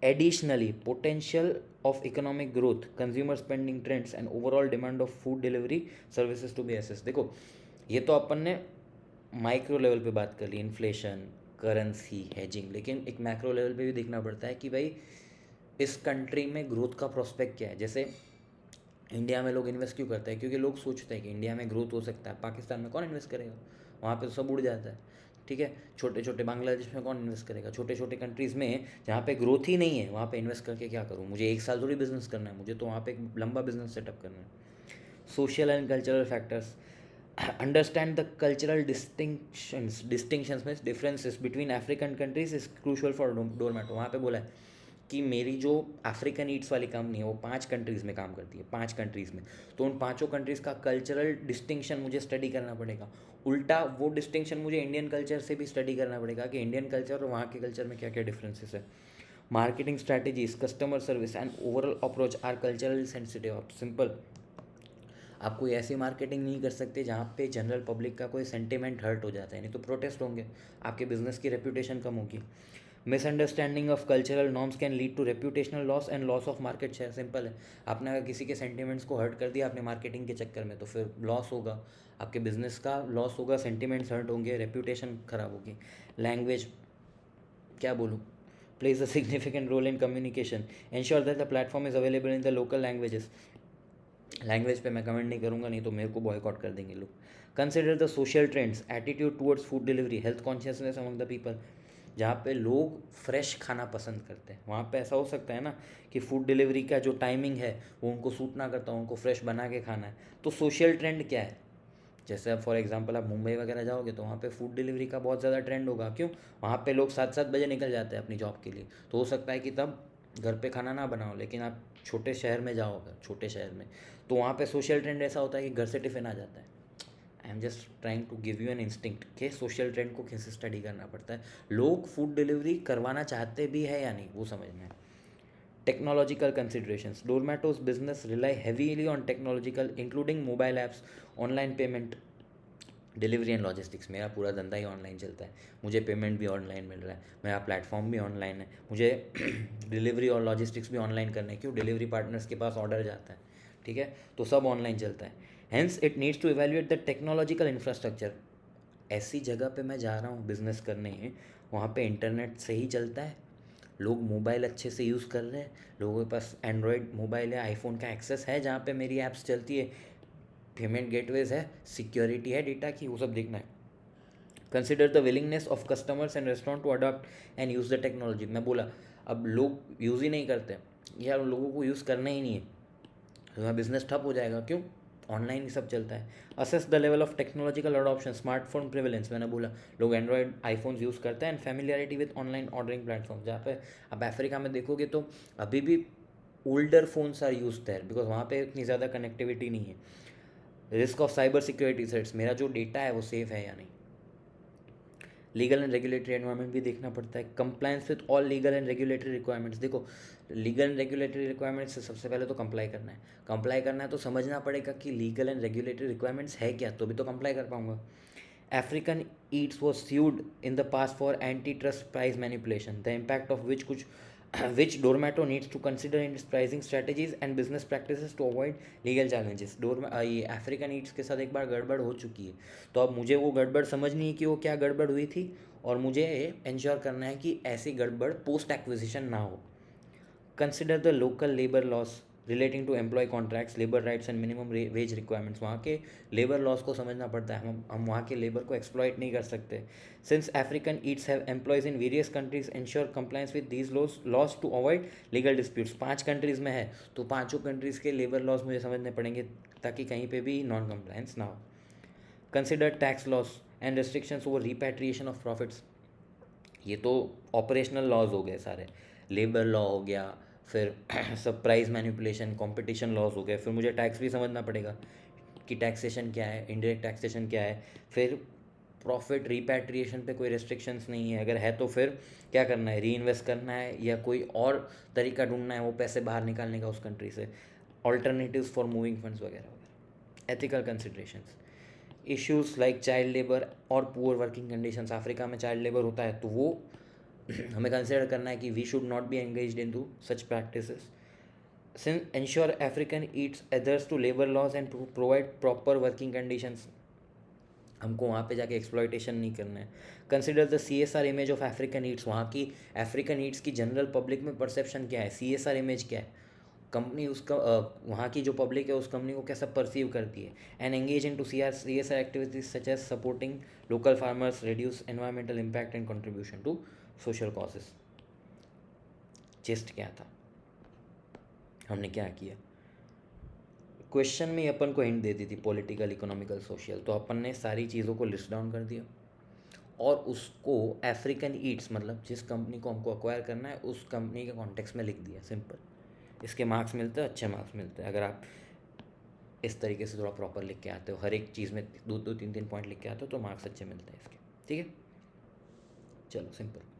Additionally, potential of economic growth, consumer spending trends and overall demand of food delivery services to be assessed. देखो, ये तो अपन ने माइक्रो लेवल पे बात कर ली, इन्फ्लेशन, करेंसी, हेजिंग, लेकिन एक मैक्रो लेवल पे भी देखना पड़ता है कि भाई इस कंट्री में ग्रोथ का प्रोस्पेक्ट क्या है। जैसे इंडिया में लोग इन्वेस्ट क्यों करते हैं? क्योंकि लोग सोचते हैं कि इंडिया में ग्रोथ हो सकता है। पाकिस्तान में कौन इन्वेस्ट करेगा? वहाँ पे तो सब उड़ जाता है, ठीक है। छोटे छोटे बांग्लादेश में कौन इन्वेस्ट करेगा? छोटे छोटे कंट्रीज़ में जहाँ पे ग्रोथ ही नहीं है, वहाँ पे इन्वेस्ट करके क्या करूँ? मुझे एक साल थोड़ी बिजनेस करना है, मुझे तो वहाँ पे एक लंबा बिजनेस सेटअप करना है। Social and cultural factors, understand the cultural distinctions में differences between African countries is crucial for Dormato. वहाँ पे बोला है कि मेरी जो अफ्रीकन ईट्स वाली कंपनी है वो 5 कंट्रीज़ में काम करती है, 5 कंट्रीज़ में। तो उन पाँचों कंट्रीज़ का कल्चरल डिस्टिंक्शन मुझे स्टडी करना पड़ेगा। उल्टा वो डिस्टिंक्शन मुझे इंडियन कल्चर से भी स्टडी करना पड़ेगा कि इंडियन कल्चर और वहाँ के कल्चर में क्या क्या डिफरेंसेस है। Marketing strategies, customer service and overall approach are cultural sensitive. आप सिंपल, आप कोई ऐसी मार्केटिंग नहीं कर सकते जहाँ पे जनरल पब्लिक का कोई सेंटिमेंट हर्ट हो जाता है, नहीं तो प्रोटेस्ट होंगे, आपके बिजनेस की रेप्यूटेशन कम होगी। Misunderstanding of cultural norms can lead to reputational loss and loss of market share. Simple है, आपने अगर किसी के सेंटिमेंट्स को हर्ट कर दिया अपने मार्केटिंग के चक्कर में, तो फिर लॉस होगा, आपके बिजनेस का लॉस होगा, सेंटिमेंट्स हर्ट होंगे, रेप्यूटेशन खराब होगी। लैंग्वेज, क्या बोलूँ, plays a significant role in communication. Ensure that the platform is available in the local languages. Language पे मैं कमेंट नहीं करूँगा, नहीं तो मेरे को बॉयकॉट कर देंगे लोग। Consider the social trends, attitude towards food delivery, health consciousness among the people. जहाँ पे लोग फ्रेश खाना पसंद करते हैं, वहाँ पे ऐसा हो सकता है ना कि फूड डिलीवरी का जो टाइमिंग है वो उनको सूट ना करता, उनको फ्रेश बना के खाना है। तो सोशल ट्रेंड क्या है, जैसे अब फॉर एग्जांपल आप मुंबई वगैरह जाओगे तो वहाँ पे फूड डिलीवरी का बहुत ज़्यादा ट्रेंड होगा। क्यों? वहाँ पे लोग 7-7 बजे निकल जाते हैं अपनी जॉब के लिए, तो हो सकता है कि तब घर पे खाना ना बनाओ। लेकिन आप छोटे शहर में जाओ, अगर छोटे शहर में, तो वहाँ पे सोशल ट्रेंड ऐसा होता है कि घर से टिफ़िन आ जाता है। I am just trying to give you an instinct कि सोशल ट्रेंड को कैसे स्टडी करना पड़ता है। लोग फूड डिलीवरी करवाना चाहते भी है या नहीं, वो समझना है। Technological considerations, Dormato's business rely heavily on technological including mobile apps, online payment, delivery and logistics. मेरा पूरा धंधा ही ऑनलाइन चलता है, मुझे पेमेंट भी ऑनलाइन मिल रहा है, मेरा प्लेटफॉर्म भी ऑनलाइन है, मुझे डिलीवरी और लॉजिस्टिक्स भी ऑनलाइन करने, क्यों? डिलीवरी पार्टनर्स के पास ऑर्डर जाता है, ठीक है, तो सब ऑनलाइन चलता है। Hence it needs to evaluate the technological infrastructure. ऐसी जगह पे मैं जा रहा हूँ बिज़नेस करने, वहाँ पे इंटरनेट सही चलता है, लोग मोबाइल अच्छे से यूज़ कर रहे हैं, लोगों के पास एंड्रॉयड मोबाइल है, आईफोन का एक्सेस है जहाँ पे मेरी ऐप्स चलती है, पेमेंट गेटवेज है, सिक्योरिटी है डेटा की, वो सब देखना है। Consider the willingness of customers and restaurant to adopt and use the technology. मैं बोला अब लोग यूज़ ही नहीं करते यार, उन लोगों को यूज़ करना ही नहीं है, तो बिज़नेस ठप हो जाएगा। क्यों? ऑनलाइन ही सब चलता है। Assess the level of technological adoption, smartphone prevalence, मैंने बोला लोग एंड्रॉयड आईफोन्स यूज़ करते हैं, and familiarity with online ordering platform. जहाँ पे अब अफ्रीका में देखोगे तो अभी भी older phones are use there, because वहाँ पे इतनी ज़्यादा कनेक्टिविटी नहीं है। Risk of cyber security threats, मेरा जो डेटा है वो सेफ है या नहीं। लीगल एंड रेगुलेटरी एनवायरनमेंट भी देखना पड़ता है। Compliance with all legal and regulatory requirements, देखो लीगल एंड रेगुलेटरी रिक्वायरमेंट्स से सबसे पहले तो कंप्लाई करना है। कंप्लाई करना है तो समझना पड़ेगा कि लीगल एंड रेगुलेटरी रिक्वायरमेंट्स है क्या, तो भी तो कंप्लाई कर पाऊंगा। African Yeats was sued in the past for antitrust price manipulation, the impact of which Dormato needs to consider in its pricing strategies and business practices to avoid legal challenges। ये African Yeats के साथ एक बार गड़बड़ हो चुकी है, तो अब मुझे वो गड़बड़ समझनी है कि वो क्या गड़बड़ हुई थी, और मुझे इंश्योर करना है कि ऐसी गड़बड़ पोस्ट एक्विजिशन ना हो। Consider the local labour laws relating to employ contracts, labour rights and minimum wage requirements. वहाँ के लेबर लॉस को समझना पड़ता है, हम वहाँ के लेबर को एक्सप्लॉइट नहीं कर सकते। Since African Eats have employees in various countries, ensure compliance with these laws to avoid legal disputes. 5 countries में है तो पाँचों कंट्रीज़ के लेबर लॉस मुझे समझने पड़ेंगे ताकि कहीं पे भी नॉन कंप्लायंस ना हो। Consider tax loss and restrictions over repatriation of profits. ये तो ऑपरेशनल लॉज हो गए सारे, लेबर लॉ हो गया, फिर सब प्राइस मैनिपुलेशन, कंपटीशन लॉज हो गए, फिर मुझे टैक्स भी समझना पड़ेगा कि टैक्सेशन क्या है, इनडायरेक्ट टैक्सेशन क्या है, फिर प्रॉफिट रिपैट्रिएशन पे कोई रेस्ट्रिक्शंस नहीं है, अगर है तो फिर क्या करना है, री इन्वेस्ट करना है या कोई और तरीका ढूंढना है वो पैसे बाहर निकालने का उस कंट्री से, ऑल्टरनेटिव्स फॉर मूविंग फंड्स वगैरह वगैरह। Ethical considerations, issues like child labour और पुअर वर्किंग कंडीशंस। अफ्रीका में चाइल्ड लेबर होता है तो वो हमें कंसिडर करना है कि we should not be engaged in to such practices. Since ensure African Eats adheres to labour laws and provide proper working conditions, हमको वहाँ पे जाके एक्सप्लॉयटेशन नहीं करना है। Consider the CSR image of African Eats, वहाँ की अफ्रीकन ईट्स की जनरल पब्लिक में परसेप्शन क्या है, CSR इमेज क्या है, कंपनी उसका वहाँ की जो पब्लिक है उस कंपनी को कैसा परसीव करती है। And engage in to CSR activities such as supporting local farmers, reduce environmental impact and contribution to social causes. चेस्ट क्या था, हमने क्या किया, क्वेश्चन में अपन को हिंट देती थी पॉलिटिकल, इकोनॉमिकल, सोशल, तो अपन ने सारी चीज़ों को लिस्ट डाउन कर दिया और उसको अफ्रीकन ईट्स मतलब जिस कंपनी को हमको अक्वायर करना है उस कंपनी के कॉन्टेक्स्ट में लिख दिया, सिंपल। इसके मार्क्स मिलते हैं, अच्छे मार्क्स मिलते हैं अगर आप इस तरीके से थोड़ा प्रॉपर लिख के आते हो, हर एक चीज़ में 2-2 3-3 पॉइंट लिख के आते हो तो मार्क्स अच्छे मिलते हैं इसके, ठीक है। चलो simple.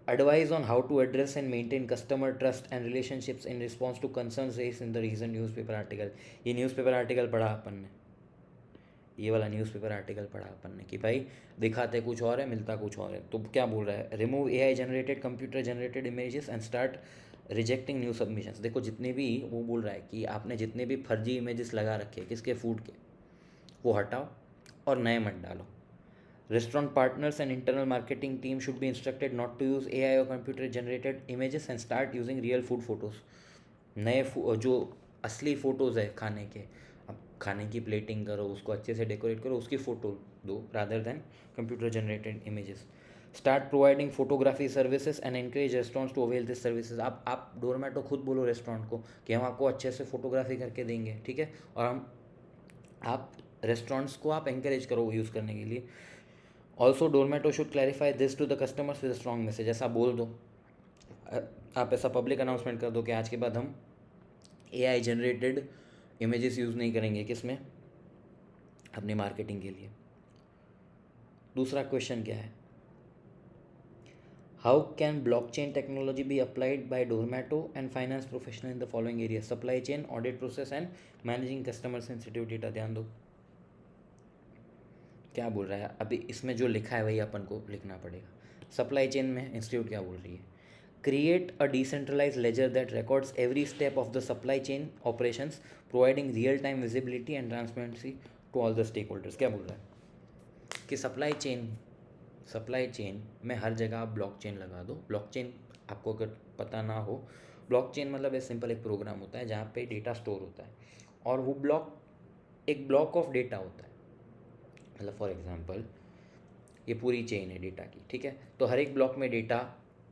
Advice on how to address and maintain customer trust and relationships in response to concerns raised in the recent newspaper article। ये न्यूज़पेपर आर्टिकल पढ़ा अपन ने, ये वाला न्यूज़पेपर आर्टिकल पढ़ा अपन ने कि भाई दिखाते कुछ और है, मिलता कुछ और है। तो क्या बोल रहा है, remove AI generated, computer generated images and start rejecting new submissions. देखो जितने भी, वो बोल रहा है कि आपने जितने भी फर्जी इमेजेस लगा रखे हैं किसके, फूड के, वो हटाओ और नए मत डालो। Restaurant partners and internal marketing team should be instructed not to use AI or computer generated images and start using real food photos। जो असली फ़ोटोज़ है खाने के, अब खाने की प्लेटिंग करो, उसको अच्छे से डेकोरेट करो, उसकी फ़ोटो दो rather than computer generated images. Start providing photography services and encourage restaurants to avail this services. आप डोरमेटो खुद बोलो रेस्टोरेंट को कि हम आपको अच्छे से फोटोग्राफी करके देंगे, ठीक है, और हम आप रेस्टोरेंट्स को आप एनकरेज करो वो यूज़ करने के लिए। Also Dormato should clarify this to the customers with strong message. ऐसा बोल दो, आप ऐसा पब्लिक अनाउंसमेंट कर दो कि आज के बाद हम AI जनरेटेड इमेजेस यूज़ नहीं करेंगे, किसमें, अपनी मार्केटिंग के लिए। दूसरा क्वेश्चन क्या है, how can blockchain technology be applied by Dormato and finance professional in the following area, supply chain, audit process and managing customer sensitive data. ध्यान दो क्या बोल रहा है, अभी इसमें जो लिखा है वही अपन को लिखना पड़ेगा। सप्लाई चेन में इंस्टीट्यूट क्या बोल रही है, create a decentralized ledger that records every step of the supply chain operations, providing real time visibility and transparency to all the stakeholders। क्या बोल रहा है कि सप्लाई चेन में हर जगह आप ब्लॉकचेन लगा दो। ब्लॉकचेन आपको अगर पता ना हो, ब्लॉकचेन मतलब एक सिंपल एक प्रोग्राम होता है जहाँ पे डेटा स्टोर होता है, और वो एक ब्लॉक ऑफ डेटा होता है। मतलब फॉर एग्जांपल ये पूरी चेन है डेटा की, ठीक है, तो हर एक ब्लॉक में डेटा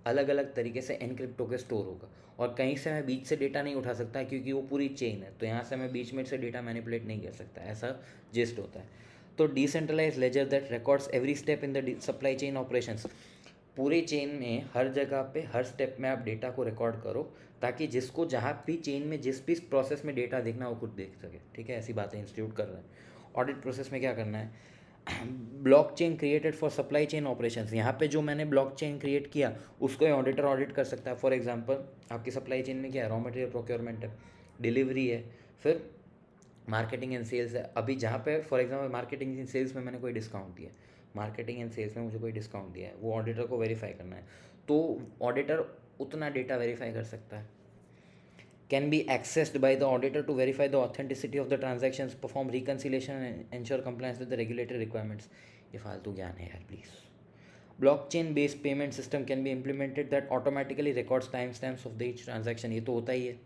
अलग अलग तरीके से एनक्रिप्ट होकर स्टोर होगा, और कहीं से मैं बीच से डेटा नहीं उठा सकता क्योंकि वो पूरी चेन है, तो यहाँ से मैं बीच में से डेटा मैनिपुलेट नहीं कर सकता, ऐसा जिस्ट होता है। तो decentralize ledger that records every step in the supply chain operations, पूरे चेन में हर जगह पे हर स्टेप में आप डेटा को रिकॉर्ड करो, ताकि जिसको जहाँ भी चेन में जिस भी प्रोसेस में डेटा देखना वो खुद देख सके, ठीक है। ऐसी बातें इंस्टीट्यूट कर रहा है। ऑडिट प्रोसेस में क्या करना है, blockchain created for supply chain operations, यहाँ पे जो मैंने ब्लॉकचेन क्रिएट किया उसको ऑडिटर ऑडिट कर सकता है। फॉर एग्जांपल आपकी सप्लाई चेन में क्या है, रॉ मटेरियल प्रोक्योरमेंट है, डिलीवरी है, फिर मार्केटिंग एंड सेल्स है। अभी जहाँ पे for example marketing and sales में मैंने कोई डिस्काउंट दिया, मार्केटिंग एंड सेल्स में मुझे कोई डिस्काउंट दिया है, वो ऑडिटर को वेरीफाई करना है, तो ऑडिटर उतना डेटा वेरीफाई कर सकता है। Can be accessed by the auditor to verify the authenticity of the transactions, perform reconciliation and ensure compliance with the regulatory requirements। ये फालतू ज्ञान है यार please. Blockchain based payment system can be implemented that automatically records time stamps of the each transaction, ये तो होता ही है।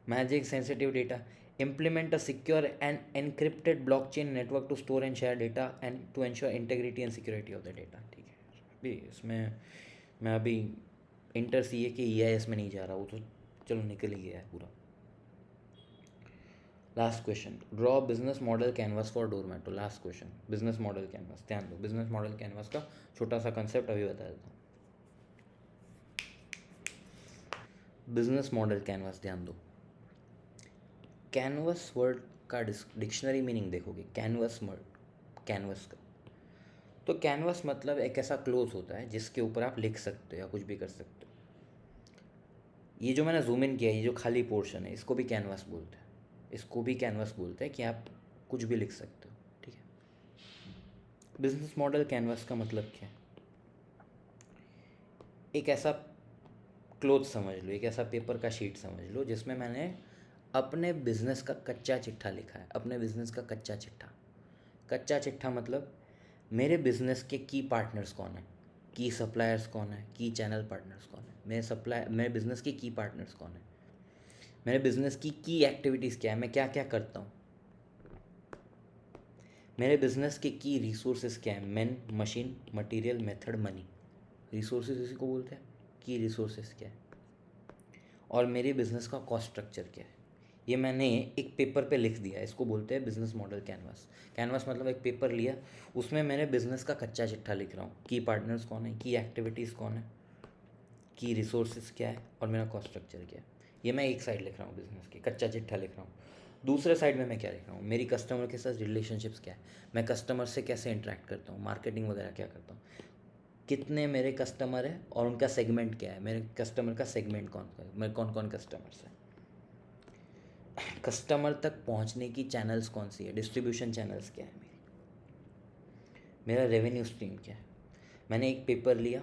Managing sensitive data, implement a secure and encrypted blockchain network to store and share data and to ensure integrity and security of the data। ठीक है, अभी इसमें मैं अभी इंटर सी ए के EIS में नहीं जा रहा, वो तो चलो निकल ही गया है पूरा। Last question, draw business model canvas for Dormato. Last question, business model canvas. ध्यान दो, बिजनेस मॉडल कैनवास का छोटा सा कंसेप्ट अभी बता देता हूँ। बिजनेस मॉडल कैनवास, ध्यान दो, कैनवस वर्ड का डिक्शनरी मीनिंग देखोगे, कैनवस का, तो कैनवस मतलब एक ऐसा क्लोथ होता है जिसके ऊपर आप लिख सकते हो या कुछ भी कर सकते हो। ये जो मैंने जूम इन किया, ये जो खाली पोर्शन है, इसको भी कैनवस बोलते हैं, इसको भी कैनवस बोलते हैं कि आप कुछ भी लिख सकते हो, ठीक है। बिजनेस मॉडल कैनवस का मतलब क्या है, एक ऐसा क्लोथ समझ लो, एक ऐसा पेपर का शीट समझ लो जिसमें मैंने अपने बिजनेस का कच्चा चिट्ठा लिखा है। अपने बिजनेस का कच्चा चिट्ठा मतलब मेरे बिजनेस के की पार्टनर्स कौन है, की सप्लायर्स कौन है, की चैनल पार्टनर्स कौन है, मेरे बिजनेस के की पार्टनर्स कौन है, मेरे बिजनेस की एक्टिविटीज़ क्या है, मैं क्या क्या करता हूँ, मेरे बिजनेस के की रिसोर्सेज क्या है, man, machine, material, method, money. Resources इसी को बोलते हैं, की रिसोर्सेज क्या है, और मेरे बिजनेस का कॉस्ट स्ट्रक्चर क्या है। ये मैंने एक पेपर पे लिख दिया, इसको बोलते हैं बिजनेस मॉडल कैनवास। कैनवास मतलब एक पेपर लिया, उसमें मैंने बिजनेस का कच्चा चिट्ठा लिख रहा हूँ, की पार्टनर्स कौन है, की एक्टिविटीज़ कौन है, की रिसोर्सेज क्या है, और मेरा कॉस्ट स्ट्रक्चर क्या है। ये मैं एक साइड लिख रहा हूँ, बिजनेस की कच्चा चिट्ठा लिख रहा हूँ। दूसरे साइड में मैं क्या लिख रहा हूँ, मेरी कस्टमर के साथ रिलेशनशिप्स क्या है, मैं कस्टमर से कैसे इंटरेक्ट करता हूँ, मार्केटिंग वगैरह क्या करता हूँ, कितने मेरे कस्टमर हैं और उनका सेगमेंट क्या है, मेरे कस्टमर का सेगमेंट कौन सा है, मेरे कौन कौन कस्टमर्स हैं, कस्टमर तक पहुंचने की चैनल्स कौन सी है, डिस्ट्रीब्यूशन चैनल्स क्या है, मेरा रेवेन्यू स्ट्रीम क्या है। मैंने एक पेपर लिया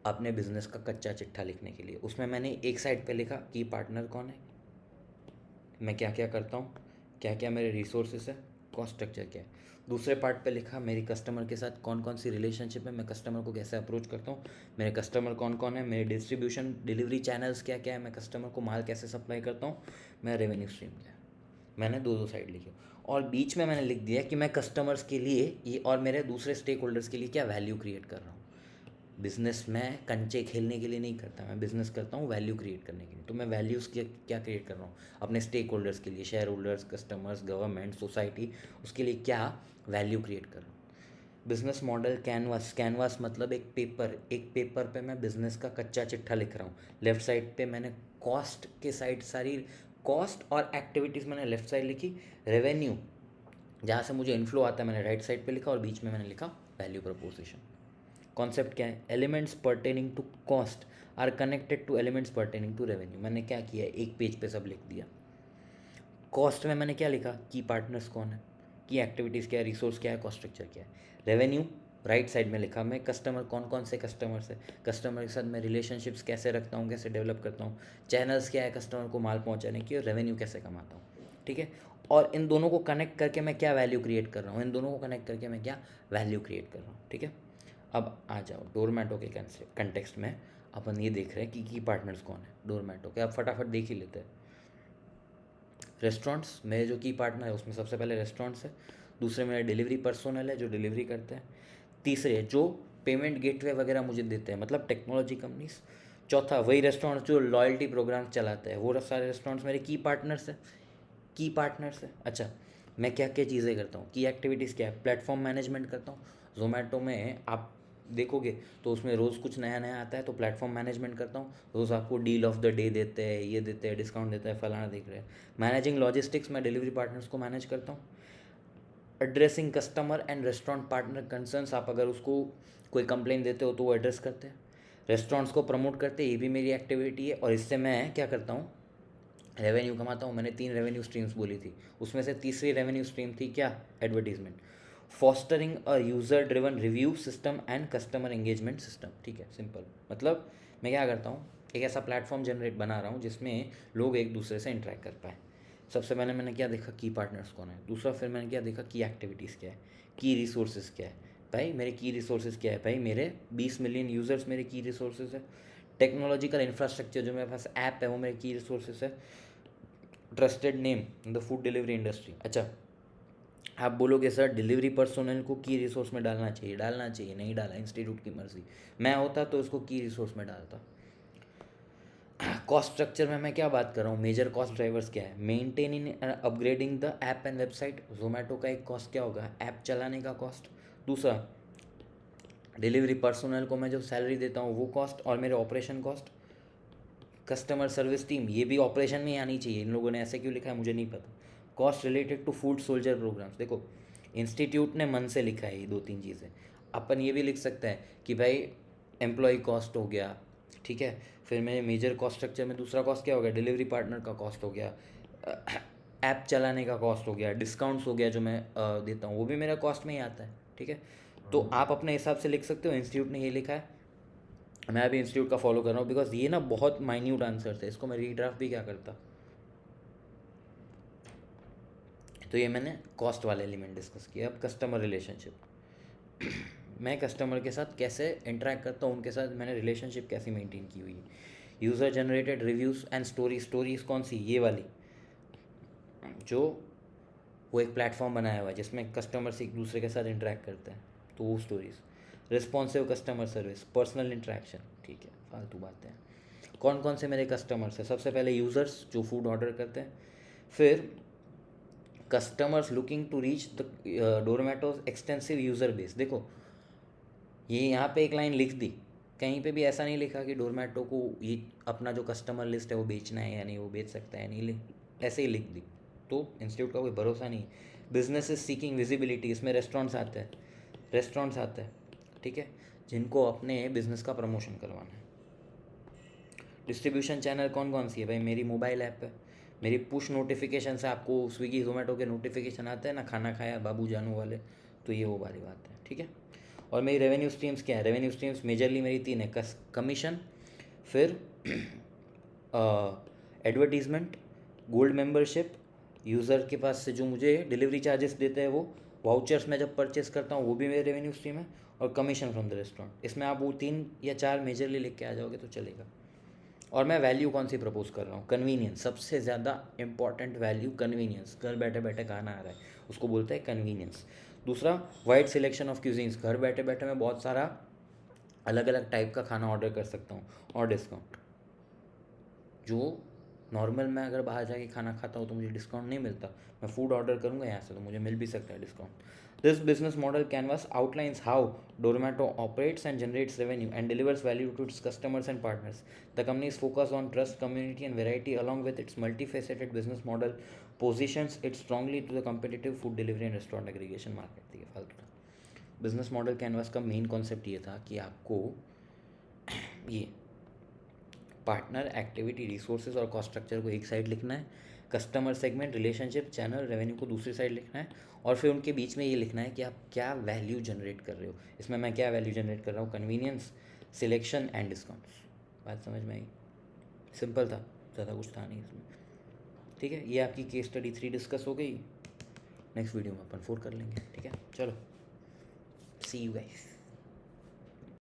अपने बिजनेस का कच्चा चिट्ठा लिखने के लिए, उसमें मैंने एक साइड पे लिखा कि पार्टनर कौन है, मैं क्या क्या करता हूँ, क्या क्या मेरे रिसोर्सेस है, कॉस्ट स्ट्रक्चर क्या है। दूसरे पार्ट पे लिखा मेरी कस्टमर के साथ कौन कौन सी रिलेशनशिप है, मैं कस्टमर को कैसे अप्रोच करता हूँ, मेरे कस्टमर कौन कौन है, मेरे डिस्ट्रीब्यूशन डिलीवरी चैनल्स क्या क्या है, मैं कस्टमर को माल कैसे सप्लाई करता हूँ, मेरा रेवेन्यू स्ट्रीम क्या है। मैंने दो साइड लिखी और बीच में मैंने लिख दिया कि मैं कस्टमर्स के लिए ये और मेरे दूसरे स्टेक होल्डर्स के लिए क्या वैल्यू क्रिएट कर रहा हूँ। बिज़नेस मैं कंचे खेलने के लिए नहीं करता, मैं बिज़नेस करता हूँ वैल्यू क्रिएट करने के लिए। तो मैं वैल्यूज़ क्या क्रिएट कर रहा हूँ अपने स्टेक होल्डर्स के लिए, share holders, customers, government, society, उसके लिए क्या वैल्यू क्रिएट कर रहा हूँ। बिज़नेस मॉडल कैनवास मतलब एक पेपर पे मैं बिज़नेस का कच्चा चिट्ठा लिख रहा हूँ। लेफ्ट साइड पे मैंने कॉस्ट के साइड सारी कॉस्ट और एक्टिविटीज़ मैंने लेफ्ट साइड लिखी, रेवेन्यू जहाँ से मुझे इन्फ्लो आता है मैंने राइट साइड पे लिखा और बीच में मैंने लिखा वैल्यू प्रपोजिशन। कॉन्सेप्ट क्या है, elements pertaining to cost are connected to elements pertaining to revenue. मैंने क्या किया, एक पेज पे सब लिख दिया। कॉस्ट में मैंने क्या लिखा, की पार्टनर्स कौन है, की एक्टिविटीज़ क्या है, रिसोर्स क्या है, कॉस्ट स्ट्रक्चर क्या है। रेवेन्यू राइट साइड में लिखा मैं कस्टमर कौन कौन से कस्टमर्स है, कस्टमर के साथ मैं रिलेशनशिप्स कैसे रखता हूँ, कैसे डेवलप करता हूँ, चैनल्स क्या है कस्टमर को माल पहुँचाने की, और रेवेन्यू कैसे कमाता हूँ। ठीक है, और इन दोनों को कनेक्ट करके मैं क्या वैल्यू क्रिएट कर रहा हूँ, इन दोनों को कनेक्ट करके मैं क्या वैल्यू क्रिएट कर रहा हूँ। ठीक है, अब आ जाओ डोरमैटो के कंटेक्स्ट में अपन ये देख रहे हैं कि की पार्टनर्स कौन है डोरमैटो के। अब फटाफट देख ही लेते हैं। रेस्टोरेंट्स, मेरे जो की पार्टनर है उसमें सबसे पहले रेस्टोरेंट्स है, दूसरे मेरे डिलीवरी पर्सोनल है जो डिलीवरी करते हैं, तीसरे जो पेमेंट गेटवे वगैरह मुझे देते हैं मतलब टेक्नोलॉजी कंपनीज, चौथा वही रेस्टोरेंट्स जो लॉयल्टी प्रोग्राम चलाते हैं, वो सारे रेस्टोरेंट्स मेरे की पार्टनर्स है। अच्छा, मैं क्या क्या चीज़ें करता हूँ, की एक्टिविटीज़ क्या है, प्लेटफॉर्म मैनेजमेंट करता हूँ। जोमेटो में आप देखोगे तो उसमें रोज़ कुछ नया नया आता है, तो प्लेटफॉर्म मैनेजमेंट करता हूँ, रोज़ आपको डील ऑफ द डे देते हैं, ये देते हैं, डिस्काउंट देते हैं, फलाना देख रहे हैं। मैनेजिंग लॉजिस्टिक्स, मैं डिलीवरी पार्टनर्स को मैनेज करता हूँ। Addressing customer and restaurant partner concerns, आप अगर उसको कोई कंप्लेन देते हो तो वो एड्रेस करते हैं। रेस्टोरेंट्स को प्रमोट करते हैं, ये भी मेरी एक्टिविटी है, और इससे मैं क्या करता हूँ, रेवेन्यू कमाता हूँ। मैंने 3 रेवेन्यू स्ट्रीम्स बोली थी, उसमें से तीसरी रेवेन्यू स्ट्रीम थी क्या, advertisement. Fostering a user driven review system and customer engagement system. ठीक है, सिंपल मतलब मैं क्या करता हूँ, एक ऐसा प्लेटफॉर्म जनरेट बना रहा हूँ जिसमें लोग एक दूसरे से इंटरेक्ट कर पाए। सबसे पहले मैंने क्या देखा, की पार्टनर्स कौन है, दूसरा फिर मैंने क्या देखा, की एक्टिविटीज़ क्या है, की रिसोर्सेज क्या है। भाई मेरे की रिसोर्सेज क्या है, भाई मेरे 20 मिलियन यूज़र्स मेरे की रिसोर्सेज है। टेक्नोलॉजिकल इंफ्रास्ट्रक्चर जो मेरे पास ऐप है वो मेरे की रिसोर्सेज है। Trusted name in the food delivery industry. अच्छा, आप बोलोगे सर डिलीवरी पर्सोनल को की रिसोर्स में डालना चाहिए, नहीं डाला, इंस्टीट्यूट की मर्जी। मैं होता तो उसको की रिसोर्स में डालता। कॉस्ट स्ट्रक्चर में मैं क्या बात कर रहा हूँ, मेजर कॉस्ट ड्राइवर्स क्या है, maintaining upgrading the app and website. Zomato का एक कॉस्ट क्या होगा, ऐप चलाने का कॉस्ट। दूसरा, डिलीवरी पर्सोनल को मैं जो सैलरी देता हूँ वो कॉस्ट, और मेरे operation cost. Customer service team, ये भी ऑपरेशन में ही आनी चाहिए, इन लोगों ने ऐसे क्यों लिखा है मुझे नहीं पता। Cost related to food soldier programs. देखो इंस्टीट्यूट ने मन से लिखा है ये 2-3 चीज़ें। अपन ये भी लिख सकते हैं कि भाई एम्प्लॉय कॉस्ट हो गया, ठीक है, फिर मेरे मेजर कॉस्ट स्ट्रक्चर में दूसरा कॉस्ट क्या हो गया, डिलीवरी पार्टनर का कॉस्ट हो गया, ऐप चलाने का कॉस्ट हो गया, डिस्काउंट्स हो गया जो मैं देता हूँ वो भी मेरा कॉस्ट में ही आता है। ठीक है, तो आप अपने हिसाब से लिख सकते हो, इंस्टीट्यूट ने ये लिखा है, मैं अभी इंस्टीट्यूट का फॉलो कर रहा हूँ, बिकॉज ये ना बहुत माइन्यूट आंसर थे, इसको मैं रीड्राफ्ट भी क्या करता। तो ये मैंने कॉस्ट वाले एलिमेंट डिस्कस किया। अब कस्टमर रिलेशनशिप, मैं कस्टमर के साथ कैसे इंटरेक्ट करता हूँ, उनके साथ मैंने रिलेशनशिप कैसी मेंटेन की हुई है। User generated reviews and stories कौन सी, ये वाली जो वो एक प्लेटफॉर्म बनाया हुआ है जिसमें कस्टमर्स एक दूसरे के साथ इंटरेक्ट करते हैं, तो वो stories. Responsive customer service, personal interaction, ठीक है, फालतू बातें हैं। कौन कौन से मेरे कस्टमर्स हैं, सबसे पहले यूज़र्स जो फूड ऑर्डर करते हैं, फिर customers looking to reach the Dormato's extensive user base. देखो ये यहाँ पे एक लाइन लिख दी, कहीं पे भी ऐसा नहीं लिखा कि डोरमेटो को ये अपना जो कस्टमर लिस्ट है वो बेचना है या नहीं, वो बेच सकता है नहीं, ऐसे ही लिख दी, तो इंस्टीट्यूट का कोई भरोसा नहीं। बिजनेस इज सीकिंग विजिबिलिटी, इसमें रेस्टोरेंट्स आते हैं, ठीक है, जिनको अपने बिजनेस का प्रमोशन करवाना है। डिस्ट्रीब्यूशन चैनल कौन कौन सी है, भाई मेरी मोबाइल ऐप है, मेरी पुश नोटिफिकेशन से आपको स्विगी जोमेटो के नोटिफिकेशन आते हैं ना, खाना खाया बाबू जानू वाले, तो ये वो वाली बात है। ठीक है, और मेरी रेवेन्यू स्ट्रीम्स क्या है, रेवेन्यू स्ट्रीम्स मेजरली मेरी 3 है, कमीशन, फिर एडवर्टीजमेंट, गोल्ड मेंबरशिप, यूज़र के पास से जो मुझे डिलीवरी चार्जेस देते हैं वो, वाउचर्स मैं जब परचेस करता हूँ वो भी मेरे रेवेन्यू स्ट्रीम है, और कमीशन फ्रॉम द रेस्टोरेंट। इसमें आप वो 3 या 4 मेजरली लेके आ जाओगे तो चलेगा। और मैं वैल्यू कौन सी प्रपोज कर रहा हूँ? कन्वीनियंस। सबसे ज़्यादा इंपॉर्टेंट वैल्यू कन्वीनियंस। घर बैठे बैठे खाना आ रहा है, उसको बोलते हैं कन्वीनियंस। दूसरा, वाइड सिलेक्शन ऑफ क्यूजीन्स। घर बैठे बैठे मैं बहुत सारा अलग अलग टाइप का खाना ऑर्डर कर सकता हूँ, और डिस्काउंट। जो नॉर्मल मैं अगर बाहर जाके खाना खाता हूँ तो मुझे डिस्काउंट नहीं मिलता, मैं फूड ऑर्डर करूँगा यहाँ से तो मुझे मिल भी सकता है discount. This business model canvas outlines how Dormato operates and generates revenue and delivers value to its customers and partners. The company is focused on trust, community, and variety. Along with its multifaceted business model, positions it strongly to the competitive food delivery and restaurant aggregation market. ठीक है, फालतू था। Business model canvas का main concept ये था कि आपको ये पार्टनर, एक्टिविटी, रिसोर्सेज और कॉस्ट स्ट्रक्चर को एक साइड लिखना है, customer segment, relationship, channel, revenue को दूसरी साइड लिखना है, और फिर उनके बीच में ये लिखना है कि आप क्या वैल्यू जनरेट कर रहे हो। इसमें मैं क्या वैल्यू जनरेट कर रहा हूँ? Convenience, selection and discounts. बात समझ में आई? सिंपल था, ज़्यादा कुछ था नहीं इसमें। ठीक है, ये आपकी केस स्टडी 3 डिस्कस हो गई। नेक्स्ट वीडियो में अपन 4 कर लेंगे। ठीक है, चलो, सी यू गाइस।